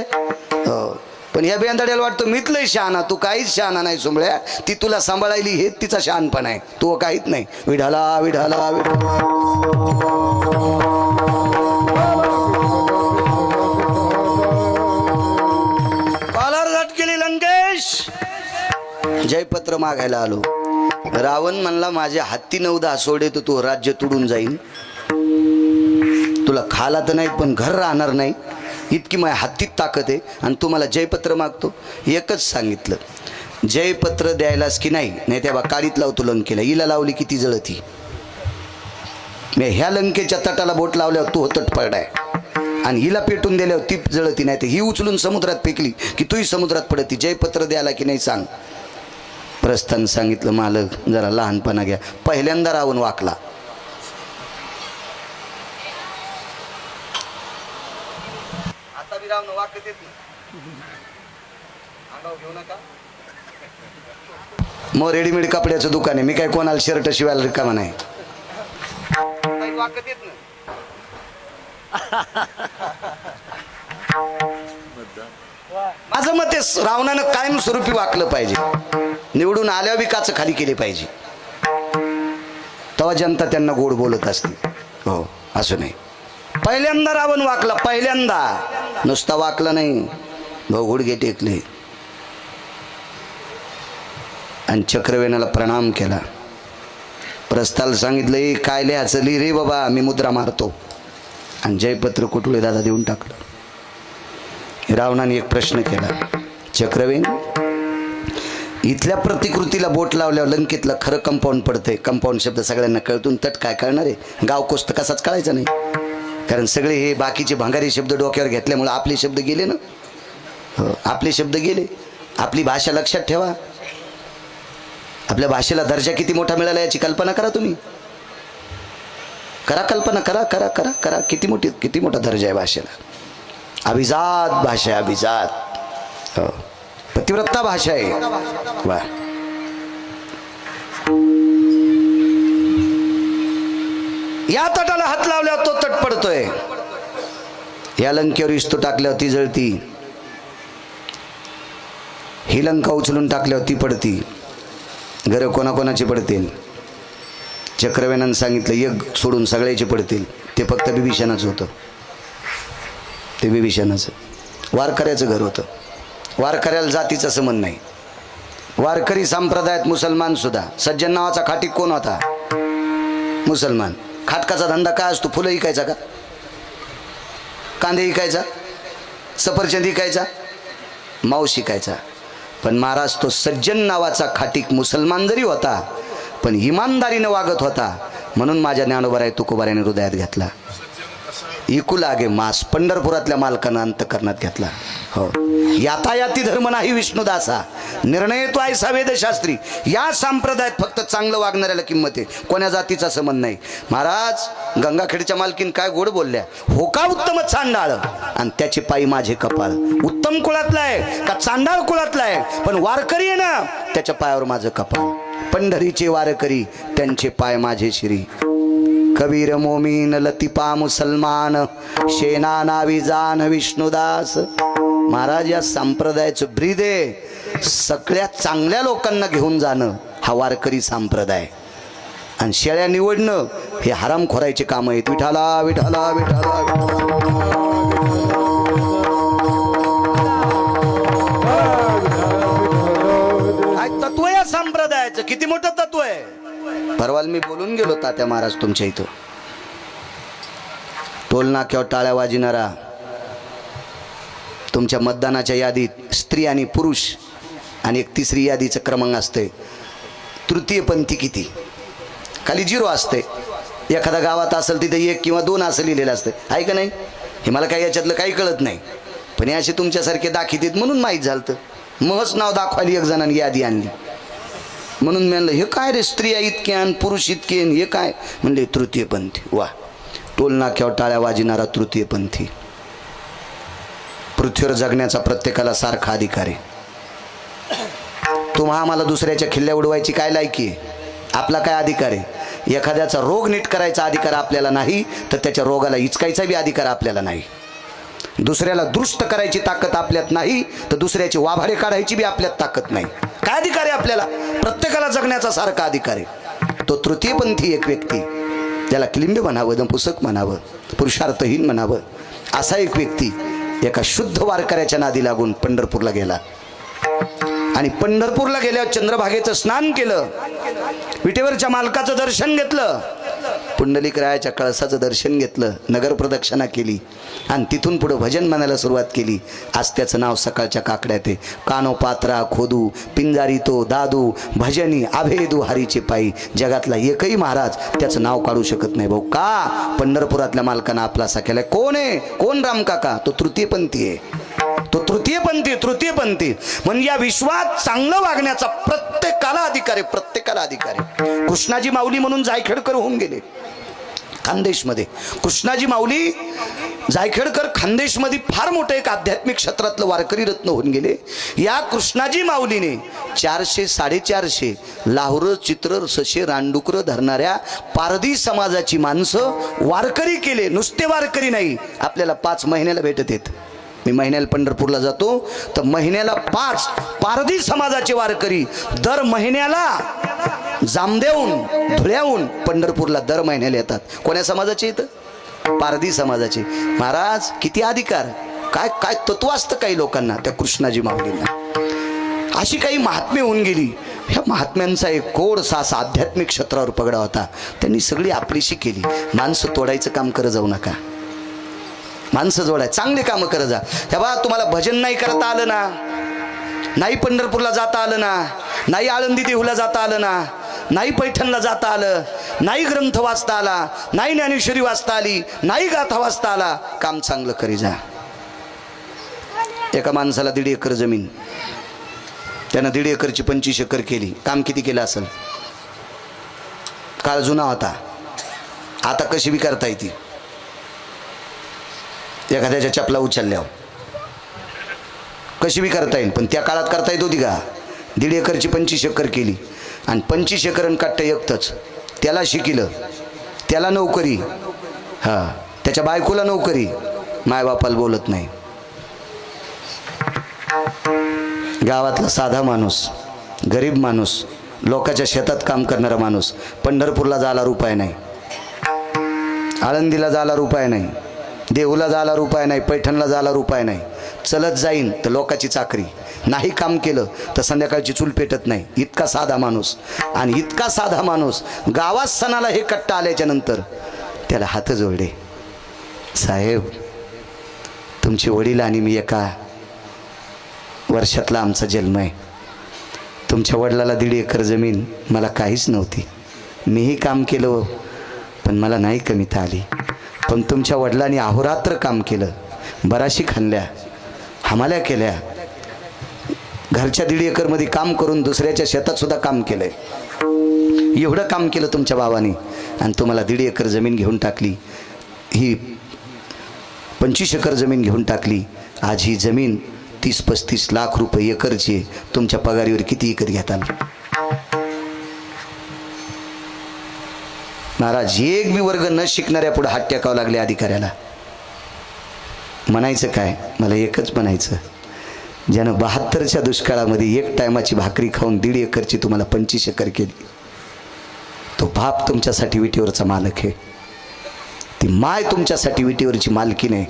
हो. पण ह्या बेंदाड्याला वाटतं मीच लय शहाणा. तू काहीच शहाणा नाही सुंबळ्या. ती तुला सांभाळायली हे तिचा शहाणपण आहे. तू काहीच नाही. विढाला विढाला विढाला. जयपत्र मागायला आलो. रावण म्हणला, माझ्या हत्ती 9-10 सोडे तर तू राज्य तुडून जाईन. तुला खाला तर नाही पण घर राहणार नाही. इतकी माझ्या हत्तीत ताकद आहे आणि तू मला जयपत्र मागतो. एकच सांगितलं, जयपत्र द्यायलास की नाही, नाही त्या काळीत लावतो लंकेला. हिला लावली की ती जळती. मी ह्या लंकेच्या तटाला बोट लावल्यावर तू तट पडलाय आणि हिला पेटून दिल्यावर ती जळती. नाही तर ही उचलून समुद्रात फेकली की तूही समुद्रात पडती. जयपत्र द्यायला की नाही सांग. प्रस्थान सांगितलं, मालक जरा लहानपणा घ्या. पहिल्यांदा रावण वाकला. आता बी रावण वाकत येत मग रेडीमेड कपड्याचं दुकान आहे. मी काय कोणाला शर्ट शिवायला रिकामा नाही. वाकत येत ना. माझं मत आहे, रावणानं कायमस्वरूपी वाकलं पाहिजे. निवडून आल्यावर बी काच खाली केली पाहिजे. तेव्हा जनता त्यांना गोड बोलत असते. हो, असं नाही. पहिल्यांदा रावण वाकला. पहिल्यांदा नुसता वाकला नाही, गुडघे टेकले आणि चक्रवेनाला प्रणाम केला. प्रस्थाला सांगितलं, ए काय लिहायचं लिहि रे बाबा, मी मुद्रा मारतो. आणि जयपत्र कुटुळे दादा देऊन टाकलं. रावणाने एक प्रश्न केला, चक्रवेन, इथल्या प्रतिकृतीला बोट लावल्यावर लंकेतलं खरं कंपाऊंड पडतंय. कंपाऊंड शब्द सगळ्यांना कळतून तट काय कळणार आहे? गाव कोस्त कसाच कळायचा नाही. कारण सगळे हे बाकीचे भांगारी शब्द डोक्यावर घेतल्यामुळे आपले शब्द गेले ना. हो, आपले शब्द गेले. आपली भाषा लक्षात ठेवा. आपल्या भाषेला दर्जा किती मोठा मिळाला याची कल्पना करा. तुम्ही करा, कल्पना करा करा करा करा. किती मोठा दर्जा आहे भाषेला. अभिजात भाषा आहे, अभिजात. हो, पतिव्रता भाषा आहे. वा. या तटाला हात लावल्यावर तो तट पडतोय. या लंकेवर इस्तू टाकल्यावर ती जळती, ही लंका उचलून टाकल्यावर ती पडती, घरं कोणाकोणाची पडतील. चक्रवेनानं सांगितलं एक सोडून सगळ्याची पडतील, ते फक्त बिभीषणाचं होतं. ते बिभीषणाचं वारकऱ्याचं घर होतं. वारकऱ्याला जातीचा संबंध नाही. वारकरी संप्रदायात मुसलमान सुद्धा. सज्जन नावाचा खाटीक कोण होता? मुसलमान. खाटकाचा धंदा काय असतो? फुलं विकायचा का? कांदे विकायचा? सफरचंद विकायचा? मांस विकायचा? पण महाराज तो सज्जन नावाचा खाटीक मुसलमान जरी होता पण इमानदारीनं वागत होता, म्हणून माझ्या ज्ञानोबाराय तुकोबारायने हृदयात घेतला. इकू लागे मास पंढरपुरातल्या मालकानं अंतकरणात घेतला. हो, यातायाती धर्म नाही विष्णुदासा, निर्णय तो ऐसा वेदशास्त्री. या संप्रदायात फक्त चांगलं वागणाऱ्याला किंमत आहे, कोण्या जातीचा संबंध नाही. महाराज गंगाखेडच्या मालकीन काय गोड बोलल्या, हो का उत्तम चांडाळ आणि त्याचे पायी माझे कपाळ. उत्तम कुळातला आहे का चांडाळ कुळातला आहे, पण वारकरी आहे ना, त्याच्या पायावर माझं कपाळ. पंढरीचे वारकरी, त्यांचे पाय माझे श्री. कबीर मोमीन लतिपा मुसलमान, शेना नावी जान विष्णुदास. महाराज या संप्रदायाचं ब्रीद आहे सगळ्या चांगल्या लोकांना घेऊन जाणं, हा वारकरी संप्रदाय. आणि शेळ्या निवडणं हे हरामखोरायचे काम आहेत. विठाला विठाला विठाला तत्व या संप्रदायाचं किती मोठं तत्व आहे. परवाल मी बोलून गेलो तात्या महाराज तुमच्या इथं. टोल नाक्यावर टाळ्या वाजणारा, तुमच्या मतदानाच्या यादीत स्त्री आणि पुरुष आणि एक तिसरी यादीचं क्रमांक असते. तृतीयपंथी किती? खाली 0 असते. एखाद्या गावात असेल तिथे 1 किंवा 2 असं लिहिलेलं असतं, आहे का नाही? हे मला काही याच्यातलं काही कळत नाही, पण हे असे तुमच्यासारखे दाखित म्हणून माहीत झालं. महच नाव दाखवायला एक जणांनी यादी आणली, म्हणून म्हणलं हे काय रे, स्त्रिया इतके आणि पुरुष इतके, हे काय? म्हणले तृतीयपंथी. वा, टोल नाक्यावर टाळ्या वाजणारा तृतीयपंथी. पृथ्वीवर जगण्याचा प्रत्येकाला सारखा अधिकार आहे. तुम्हा आम्हाला दुसऱ्याच्या खिल्ल्या उडवायची काय लायकी आहे? आपला काय अधिकार आहे? एखाद्याचा रोग नीट करायचा अधिकार आपल्याला नाही, तर त्याच्या रोगाला हिचकायचा बी अधिकार आपल्याला नाही. दुसऱ्याला दुरुस्त करायची ताकद आपल्यात नाही, तर दुसऱ्याचे वाभाडे काढायची बी आपल्यात ताकद नाही. काय अधिकार आहे आपल्याला? प्रत्येकाला जगण्याचा सारखा अधिकार आहे. तो तृतीयपंथी एक व्यक्ती, ज्याला क्लिंब म्हणावं, दंपुसक म्हणावं, पुरुषार्थहीन म्हणावं, असा एक व्यक्ती एका शुद्ध वारकऱ्याच्या नादी लागून पंढरपूरला गेला. आणि पंढरपूरला गेल्यावर चंद्रभागेचं स्नान केलं, विटेवरच्या मालकाचं दर्शन घेतलं, पुंडलिकरायाच्या कळसाचं दर्शन घेतलं, नगर प्रदक्षिणा केली आणि तिथून पुढे भजन म्हणायला सुरुवात केली. आज त्याचं नाव सकाळच्या काकड्यात आहे. कानो पात्रा खोदू पिंजारी तो दादू, भजनी आभेदू हरीचे पायी. जगातला एकही महाराज त्याचं नाव काढू शकत नाही. भाऊ का? पंढरपुरातल्या मालकानं आपलासा केलाय. कोण आहे? कोण? रामकाका. तो तृतीयपंथी आहे. तो तृतीयपंथी म्हणजे या विश्वात चांगलं वागण्याचा प्रत्येकाला अधिकार आहे. प्रत्येकाला अधिकार आहे. कृष्णाजी माऊली म्हणून जायखेडकर होऊन गेले खानदेशमध्ये. कृष्णाजी माऊली जायखेडकर खानदेशमध्ये फार मोठं एक आध्यात्मिक क्षेत्रातलं वारकरी रत्न होऊन गेले. या कृष्णाजी माऊलीने 400-450 लाहुरं चित्र सशे रानडुकर धरणाऱ्या पारधी समाजाची माणसं वारकरी केले. नुसते वारकरी नाही, आपल्याला 5 महिन्याला भेटत आहेत. मी महिन्याला पंढरपूरला जातो तर महिन्याला 5 पारधी समाजाचे वारकरी दर महिन्याला जामदेवून धुळ्याहून पंढरपूरला दर महिन्याला येतात. कोण्या समाजाचे येतं? पारधी समाजाचे. महाराज किती अधिकार, काय काय तत्व असतं काही लोकांना. त्या कृष्णाजी माऊलींना अशी काही महात्मे होऊन गेली. ह्या महात्म्यांचा एक गोडसा असा आध्यात्मिक क्षेत्रावर पगडा होता. त्यांनी सगळी आपलीशी केली. माणसं तोडायचं काम करत जाऊ नका, माणसं जोडाय चांगले कामं करत जा. तेव्हा तुम्हाला भजन नाही करता आलं ना, नाही पंढरपूरला जाता आलं ना, नाही आळंदी देहूला जाता आलं ना, नाही पैठणला जाता आलं, नाही ग्रंथ वाचता आला, नाही ज्ञानेश्वरी वाचता आली, नाही गाथा वाचता आला, काम चांगलं करी जा. एका माणसाला 1.5 एकर जमीन, त्यानं 1.5 एकरची 25 एकर केली. काम किती केलं असेल? काळ जुना होता, आता कशी बी करता येते. एखाद्याच्या चपला उचलल्यावर कशी बी करता येईल, पण त्या काळात करता येत होती का? 1.5 एकरची 25 एकर केली आणि 25 एकर काट्ट एकतच. त्याला शिकिलं, त्याला नोकरी, हा त्याच्या बायकोला नोकरी, मायबापाला बोलत नाही. गावातला साधा माणूस, गरीब माणूस, लोकांच्या शेतात काम करणारा माणूस पंढरपूरला जायला रुपये नाही, आळंदीला जायला रुपये नाही, देहूला जायला रुपये नाही, पैठणला जायला रुपये नाही. चलत जाईन तर लोकाची चाकरी, नाही काम केलं तर संध्याकाळची चूल पेटत नाही. इतका साधा माणूस. आणि इतका साधा माणूस गावात सणाला हे कट्टा आल्याच्या नंतर त्याला हात जोडले. साहेब, तुमचे वडील आणि मी एका वर्षातला आमचा जन्म आहे. तुमच्या वडिलाला 1.5 एकर जमीन, मला काहीच नव्हती. मीही काम केलं पण मला नाही कमीता आली. पण तुमच्या वडिलांनी अहोरात्र काम केलं, बराशी खाल्ल्या, हमाल्या केल्या. घरच्या 1.5 एकरमध्ये काम करून दुसऱ्याच्या शेतात सुद्धा काम केलंय. एवढं काम केलं तुमच्या बाबांनी आणि तुम्हाला 1.5 एकर जमीन घेऊन टाकली. ही 25 एकर जमीन घेऊन टाकली. आज ही जमीन 30-35 लाख रुपये एकरची. तुमच्या पगारीवर किती एकर घेताल? महाराज, एक बी वर्ग न शिकणाऱ्या पुढे हात टेकावं लागले अधिकाऱ्याला. म्हणायचं काय? मला एकच म्हणायचं, ज्यानं 72च्या दुष्काळामध्ये 1 टायमाची भाकरी खाऊन 1.5 एकरची तुम्हाला 25 एकर केली, तो बाप तुमच्यासाठी विटीवरचा मालक आहे. ती माय तुमच्यासाठी विटीवरची मालकी नाही.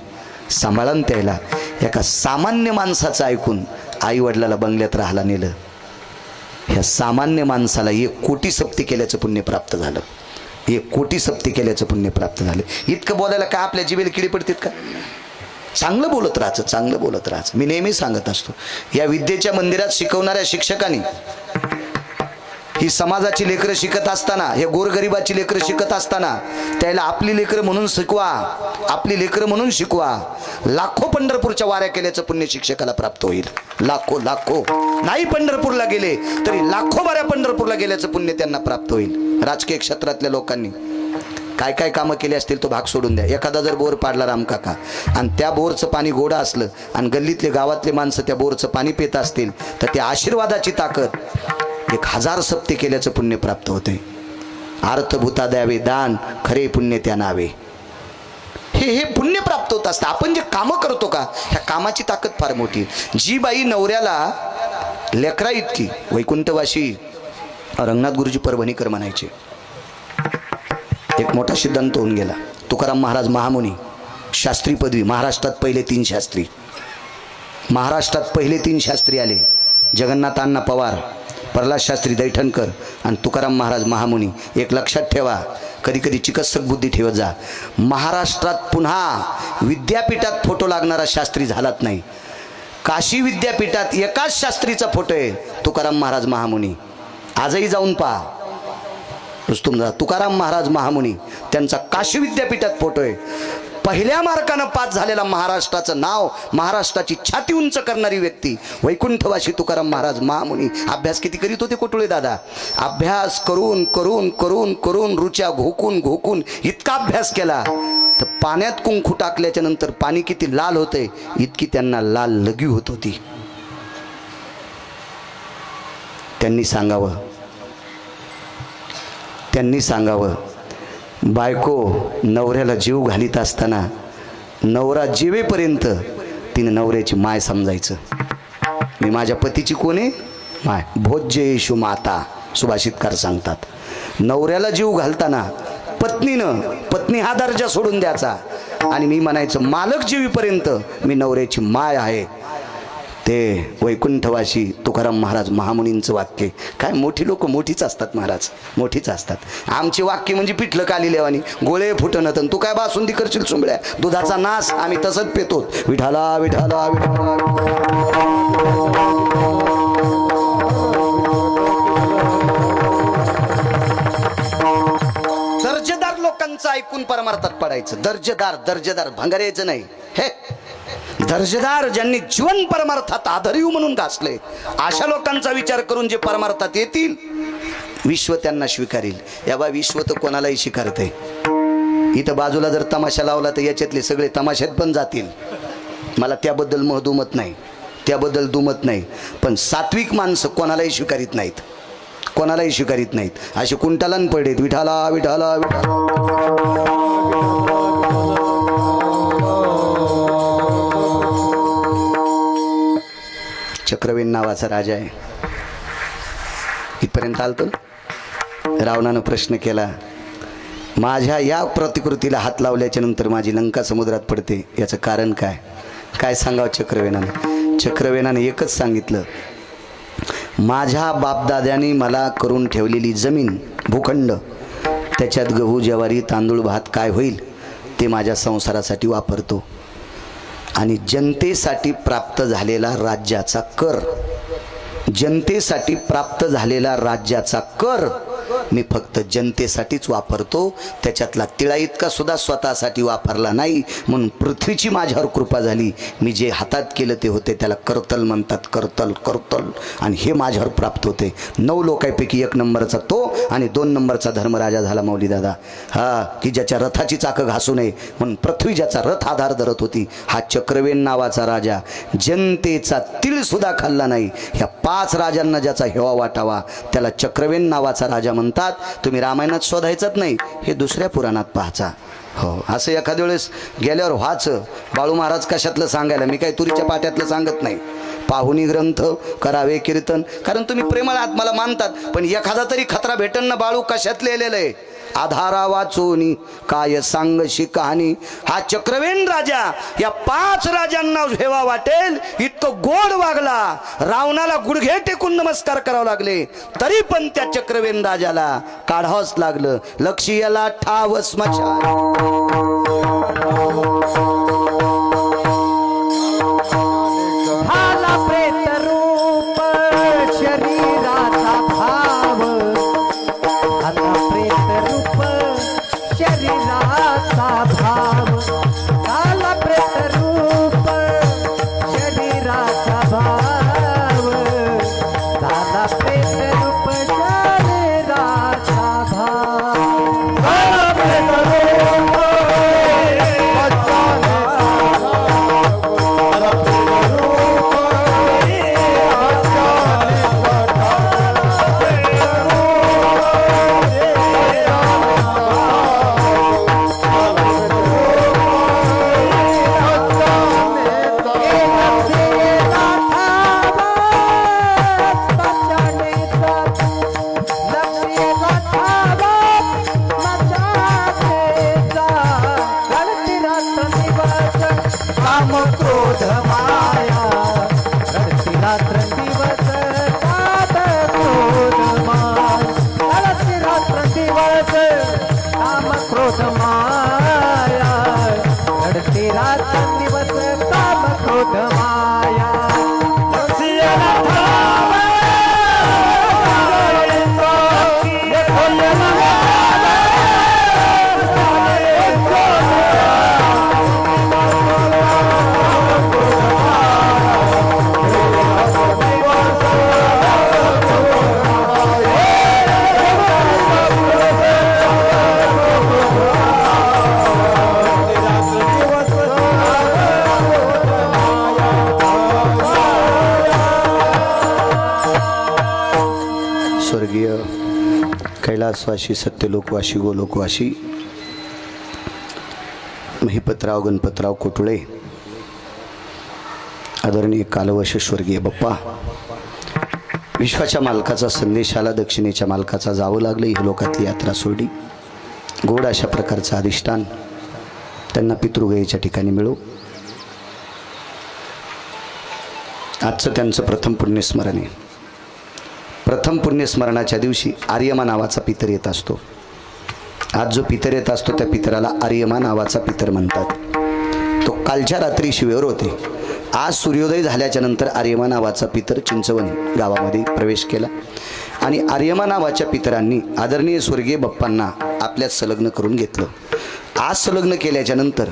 सांभाळून त्याला. एका सामान्य माणसाचं ऐकून आई वडिलाला बंगल्यात राहायला नेलं. ह्या सामान्य माणसाला 1 कोटी सप्ती केल्याचं पुण्य प्राप्त झालं. 1 कोटी सप्ती केल्याचं पुण्य प्राप्त झालं. इतकं बोलायला काय आपल्या जिभेला किडी पडतात का? चांगलं बोलत राहायचं, चांगलं बोलत राहायचं. मी नेहमी सांगत असतो, या विद्येच्या मंदिरात शिकवणाऱ्या शिक्षकांनी ही समाजाची लेकरं शिकत असताना, हे गोरगरिबाची लेकरं शिकत असताना त्याला आपली लेकरं म्हणून शिकवा, आपली लेकरं म्हणून शिकवा. लाखो पंढरपूरच्या वाऱ्या केल्याचं पुण्य शिक्षकाला प्राप्त होईल. लाखो लाखो नाही पंढरपूरला गेले तरी लाखो वाऱ्या पंढरपूरला गेल्याचं पुण्य त्यांना प्राप्त होईल. राजकीय क्षेत्रातल्या लोकांनी काय काय कामं केली असतील तो भाग सोडून द्या. एखादा जर बोर पाडला रामकाका आणि त्या बोरचं पाणी गोडं असलं आणि गल्लीतले गावातले माणसं त्या बोरचं पाणी पित असतील तर त्या आशीर्वादाची ताकद 1000 सप्ते केल्याचं पुण्य प्राप्त होते. अर्थभूता द्यावे दान, खरे पुण्य त्या नावे. हे पुण्य प्राप्त होत असतं. आपण जे कामं करतो का, ह्या कामाची ताकद फार मोठी. जी बाई नवऱ्याला लेकरा इतकी, वैकुंठवाशी रंगनाथ गुरुजी परभणीकर म्हणायचे, एक मोठा सिद्धांत होऊन गेला. तुकाराम महाराज महामुनी, शास्त्री पदवी. महाराष्ट्रात पहिले 3 शास्त्री, महाराष्ट्रात पहिले 3 शास्त्री आले. जगन्नाथ अण्णा पवार, प्रल्हाद शास्त्री दैठणकर आणि तुकाराम महाराज महामुनी. एक लक्षात ठेवा, कधी कधी चिकित्सक बुद्धी ठेवत जा. महाराष्ट्रात पुन्हा विद्यापीठात फोटो लागणारा शास्त्री झालाच नाही. काशी विद्यापीठात एकाच शास्त्रीचा फोटो आहे, तुकाराम महाराज महामुनी. आजही जाऊन पहा, रुस्तुम तुकाराम महाराज महामुनी, त्यांचा काशी विद्यापीठात फोटो आहे. पहिल्या मार्कानं पास झालेला महाराष्ट्राचं नाव, महाराष्ट्राची छाती उंच करणारी व्यक्ती वैकुंठवासी तुकाराम महाराज महामुनी. अभ्यास किती करीत होते कोटुळे दादा? अभ्यास करून करून करून करून रुच्या घोकून घोकून इतका अभ्यास केला तर पाण्यात कुंकू टाकल्याच्या नंतर पाणी किती लाल होते इतकी त्यांना लाल लगी होत होती. त्यांनी सांगावं, बायको नवऱ्याला जीव घालीत असताना नवरा जीवेपर्यंत तिने नवऱ्याची माय समजायचं. मी माझ्या पतीची कोण आहे? माय. भोज्य येशू माता, सुभाषितकार सांगतात. नवऱ्याला जीव घालताना पत्नी हा दर्जा सोडून द्यायचा आणि मी म्हणायचं मालक जीवीपर्यंत मी नवऱ्याची माय आहे. ते वैकुंठवासी तुकाराम महाराज महामुनींचं वाक्य. काय मोठी लोक मोठीच असतात महाराज, मोठीच असतात. आमची वाक्य म्हणजे पिठलं काली लेवानी, गोळे फुटणं. तू काय बासुंदी करशील सुंबड्या, दुधाचा नास आम्ही तसंच पेतो. विठाला विठाला विठाला. दर्जेदार लोकांचं ऐकून परमार्थात पडायचं. दर्जेदार भंगारायचं नाही. हे दर्जेदार, ज्यांनी जीवन परमार्थात आधारीव म्हणून घासले, अशा लोकांचा विचार करून जे परमार्थात येतील विश्व त्यांना स्वीकारेल. याबा विश्व तर कोणालाही स्वीकारते. इथं बाजूला जर तमाशा लावला तर याच्यातले सगळे तमाशात पण जातील. मला त्याबद्दल महदुमत नाही, त्याबद्दल दुमत नाही. पण सात्विक माणसं कोणालाही स्वीकारित नाहीत, कोणालाही स्वीकारित नाहीत. असे कुंटालन पडलेत. विठाला विठाला विठाला. चक्रवेन नावाचा राजा आहे. इथपर्यंत आलतो ना. रावणानं प्रश्न केला, माझ्या या प्रतिकृतीला हात लावल्याच्या नंतर माझी लंका समुद्रात पडते, याचं कारण काय? काय सांगावं चक्रवेनानं? चक्रवेनानं एकच सांगितलं, माझ्या बापदाद्याने मला करून ठेवलेली जमीन भूखंड, त्याच्यात गहू ज्वारी तांदूळ भात काय होईल ते माझ्या संसारासाठी वापरतो. आणि जनतेसाठी प्राप्त झालेला राज्याचा कर, जनतेसाठी प्राप्त झालेला राज्याचा कर मी फक्त जनतेसाठीच वापरतो, त्याच्यातला तिळा इतका सुद्धा स्वतःसाठी वापरला नाही. म्हणून पृथ्वीची माझ्यावर कृपा झाली. मी जे हातात केलं ते होते त्याला करतल म्हणतात, करतल करतल. आणि हे माझ्यावर प्राप्त होते. 9 लोकांपैकी 1 नंबरचा तो आणि 2 नंबरचा धर्मराजा झाला माऊली दादा. हा, की ज्याच्या रथाची चाकं घासू नये म्हणून पृथ्वी ज्याचा रथ आधार धरत होती, हा चक्रवेन नावाचा राजा जनतेचा तीळ सुद्धा खाल्ला नाही. ह्या 5 राजांना ज्याचा हेवा वाटावा त्याला चक्रवेन नावाचा राजा म्हणतात. तुम्ही रामायणात शोधायचंच नाही, हे दुसऱ्या पुराणात पाहायचा. हो, असं एखाद्या वेळेस गेल्यावर व्हायचं, बाळू महाराज कशातलं सांगायला, मी काही तुरीच्या पाट्यातलं सांगत नाही. पाहुणी ग्रंथ करावे कीर्तन, कारण तुम्ही प्रेमळ आत्माला मानतात. पण एखादा तरी खतरा भेटन ना, बाळू कशात लिहिलेलं आहे, आधारा वाचूनी काय सांगशी कहाणी. हा चक्रवेन राजा या 5 राजांना हेवा वाटेल इतकं गोड वागला. रावणाला गुडघे टेकून नमस्कार करावे लागले, तरी पण त्या चक्रवेन राजाला काढावंच लागलं. लक्ष्याला ठाव स्मशान. झाला प्रेत रूप शरीराचा भाव, आता प्रेत रूप शरीराचा भाव, झाला प्रेत रूप शरीराचा भाव, झाला प्रेत रूप शरीराचा भाव, झाला प्रेत रूप क्रोध माया रडती रात्र दिवस, काम क्रोध माया रडती रात्र दिवस, काम क्रोध माया रडती रात्र दिवस, काम क्रोध माया. स्वर्गीय कैलासवासी सत्यलोकवासी गोलोकवासी महिपतराव गणपतराव कोटुळे, आदरणीय कालवश स्वर्गीय बाप्पा, विश्वाच्या मालकाचा संदेश आला, दक्षिणेच्या मालकाचा जावं लागलं. ही लोकातली यात्रा सोडली. गोड अशा प्रकारचं अधिष्ठान त्यांना पितृगयेच्या ठिकाणी मिळो. आजचं त्यांचं प्रथम पुण्यस्मरण आहे. प्रथम पुण्यस्मरणाच्या दिवशी आर्यमा नावाचा पितर येत असतो. आज जो पितर येत असतो त्या पितराला आर्यमा नावाचा पितर म्हणतात. तो कालच्या रात्री शिवेवर होते. आज सूर्योदय झाल्याच्या नंतर आर्यमा नावाचा पितर चिंचवण गावामध्ये प्रवेश केला आणि आर्यमा नावाच्या पितरांनी आदरणीय स्वर्गीय बाप्पांना आपल्यात संलग्न करून घेतलं. आज संलग्न केल्याच्या नंतर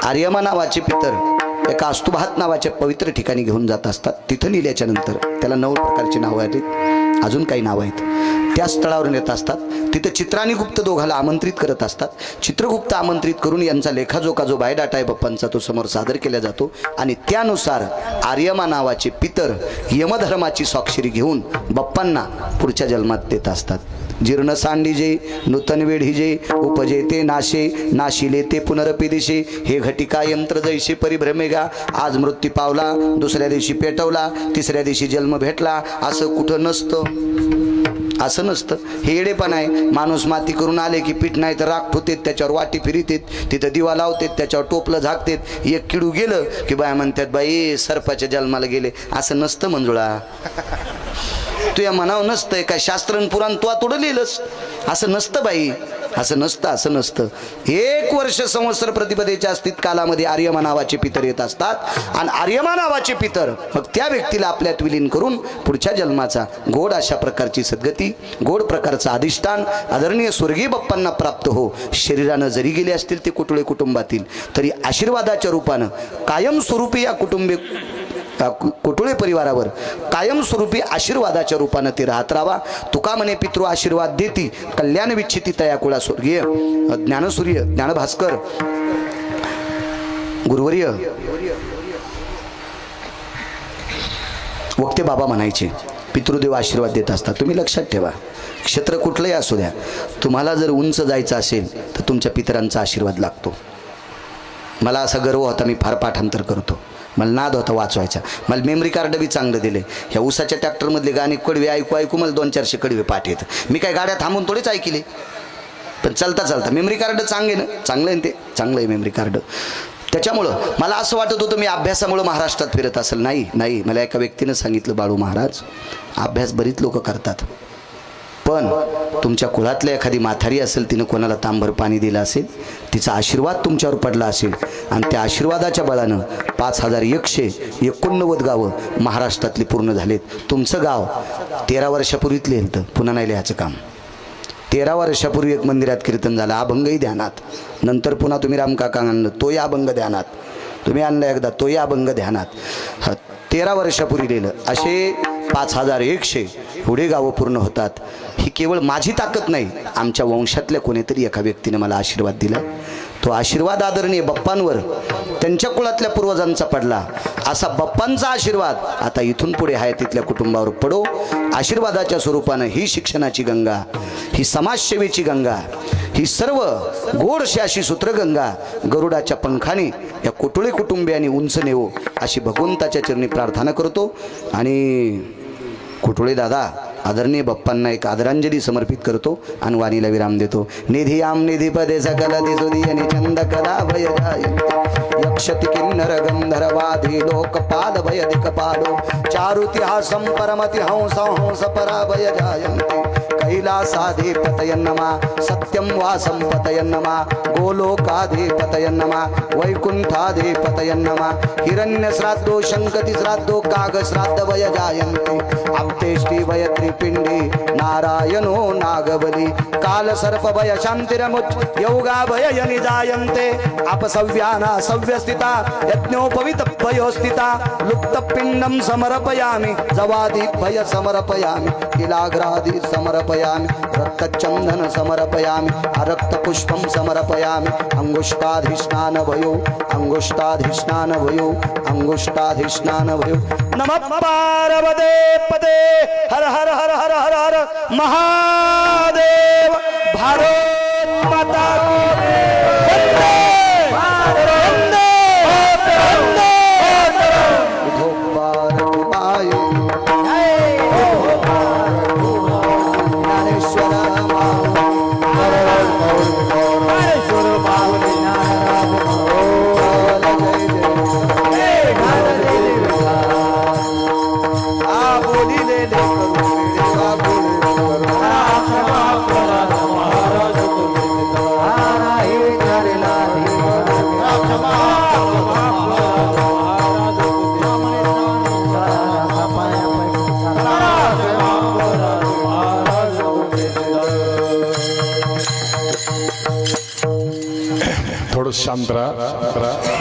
आर्यमा नावाचे पितर एका अस्तुभात नावाच्या पवित्र ठिकाणी घेऊन जात असतात. तिथं नेल्याच्या नंतर त्याला 9 प्रकारची नावं आहेत, अजून काही नावं आहेत. त्या स्थळावर नेत असतात. तिथं चित्र आणि गुप्त दोघाला आमंत्रित करत असतात. चित्रगुप्त आमंत्रित करून यांचा लेखाजोखा जो बायोडाटा आहे बाप्पांचा तो समोर सादर केला जातो आणि त्यानुसार आर्यमा नावाचे पितर यमधर्माची स्वाक्षरी घेऊन बाप्पांना पुढच्या जन्मात देत असतात. जीर्ण सांडिजे नूतन वेढिजे उपजे ते नाशे नाशिले ते पुनरपी दिशे हे घटिका यंत्र जैसे परिभ्रमेगा आज मृत्यू पावला दुसऱ्या दिवशी पेटवला तिसऱ्या दिवशी जन्म भेटला असं कुठं नसतं असं नसतं हे येडेपण आहे माणूस माती करून आले की पीठ नाही तर राख ठेवतेत त्याच्यावर वाटी फिरितेत तिथं दिवा लावतेत त्याच्यावर टोपलं झाकतेत एक किडू गेलं की बाय म्हणतात बाई सर्पाच्या जन्माला गेले असं नसतं मंजुळा तू या म्हणावं नसतंय काय शास्त्र पुराण तू तोडं लिहिलंस असं नसतं बाई असं नसतं 1 वर्ष संवत्सर प्रतिपदेच्या अस्तित कालामध्ये आर्यमा नावाचे पितर येत असतात आणि आर्यमा नावाचे पितर मग त्या व्यक्तीला आपल्यात विलीन करून पुढच्या जन्माचा गोड अशा प्रकारची सद्गती गोड प्रकारचं अधिष्ठान आदरणीय स्वर्गीय बाप्पांना प्राप्त हो शरीरानं जरी गेले असतील ते कुटुळे कुटुंबातील तरी आशीर्वादाच्या रूपानं कायमस्वरूपी या कुटुळे परिवारावर कायमस्वरूपी आशीर्वादाच्या रूपानं ते राहत राहावा तुका म्हणे पितृ आशीर्वाद देती कल्याण विच्छिती तया कुळा स्वर्गीय ज्ञानसूर्य ज्ञानभास्कर गुरुवर्य वक्ते बाबा म्हणायचे पितृदेव आशीर्वाद देत असतात तुम्ही लक्षात ठेवा क्षेत्र कुठलंही असू द्या तुम्हाला जर उंच जायचं असेल तर तुमच्या पितरांचा आशीर्वाद लागतो मला असा गर्व होता मी फार पाठांतर करतो मला नाद होता वाचवायचा मला मेमरी कार्ड बी चांगलं दिले ह्या उसाच्या ट्रॅक्टरमधले गाणी कडवे ऐकू मला 200-400 कडवे पाठ येतं मी काय गाड्या थांबून थोडीच ऐकले पण चालता मेमरी कार्ड चांगले ना चांगलं आहे ते चांगलं आहे मेमरी कार्ड त्याच्यामुळं मला असं वाटत होतं मी अभ्यासामुळं महाराष्ट्रात फिरत असेल नाही मला एका व्यक्तीनं सांगितलं बाळू महाराज अभ्यास बरीच लोक करतात पण तुमच्या कुळातल्या एखादी म्हातारी असेल तिनं कोणाला तांबर पाणी दिलं असेल तिचा आशीर्वाद तुमच्यावर पडला असेल आणि त्या आशीर्वादाच्या बळानं 5189 गावं महाराष्ट्रातली पूर्ण झालेत तुमचं गाव 13 वर्षापूर्वीच लिहिलं पुन्हा नाही लिहायचं काम 13 वर्षापूर्वी एक मंदिरात कीर्तन झालं अभंगही ध्यानात नंतर पुन्हा तुम्ही रामकाका आणलं तोही अभंग ध्यानात तुम्ही आणलं एकदा तोही अभंग ध्यानात 13 वर्षापूर्वी लिहिलं असे 5100 एवढे गावं पूर्ण होतात ही केवळ माझी ताकद नाही आमच्या वंशातल्या कोणीतरी एका व्यक्तीने मला आशीर्वाद दिला तो आशीर्वाद आदरणीय बाप्पांवर त्यांच्या कुळातल्या पूर्वजांचा पडला असा बाप्पांचा आशीर्वाद आता इथून पुढे आहे तिथल्या कुटुंबावर पडो आशीर्वादाच्या स्वरूपानं ही शिक्षणाची गंगा ही समाजसेवेची गंगा ही सर्व गोडशी अशी सूत्रगंगा गरुडाच्या पंखाने या कुटुळे कुटुंबियांनी उंच नेवो अशी भगवंताच्या चरणी प्रार्थना करतो आणि कुटुळे दादा आदरणीय बाप्पांना एक आदरांजली समर्पित करतो आणि वाणीला विराम देतो निधियाम निधिपदे सकल दिसुदियनि चंद कला भय यक्षति किन्नर गंधर्वादी लोकपाल भय दिक्पालो चारुतिहासं परमति हंस हंस पराभय जायन्ते कैलासाधिपतय नमः सत्यं वासं पतय नमः गोलोकाधिपतय नमः वैकुंठाधिपतय नमः हिरण्यश्राद्धो शंकति श्राद्धो कागश्राद्ध भय जायन्ते अप्तेष्टि भय त्रिपिंडी नारायणो नागबली काल सर्प भय शांतिरमुच योगा भय यनि जायन्ते अपसव्याना सव्यस्थिता यज्ञोपवित भयोस्थिता लुप्त पिंडम समर्पयामि जवादि भय समर्पयामि किलाग्रादि समर्पयामि रक्तचंदन समर्पयामि अरक्त पुष्पम समर्पयामि अंगुष्ठाधिष्ठान भयो अंगुष्ठाधिष्ठान भयो अंगुष्ठाधिष्ठान भयो नमः पार्वते पते हर हर हर हर हर हर महादेव भारत माता थोडं शांत राहा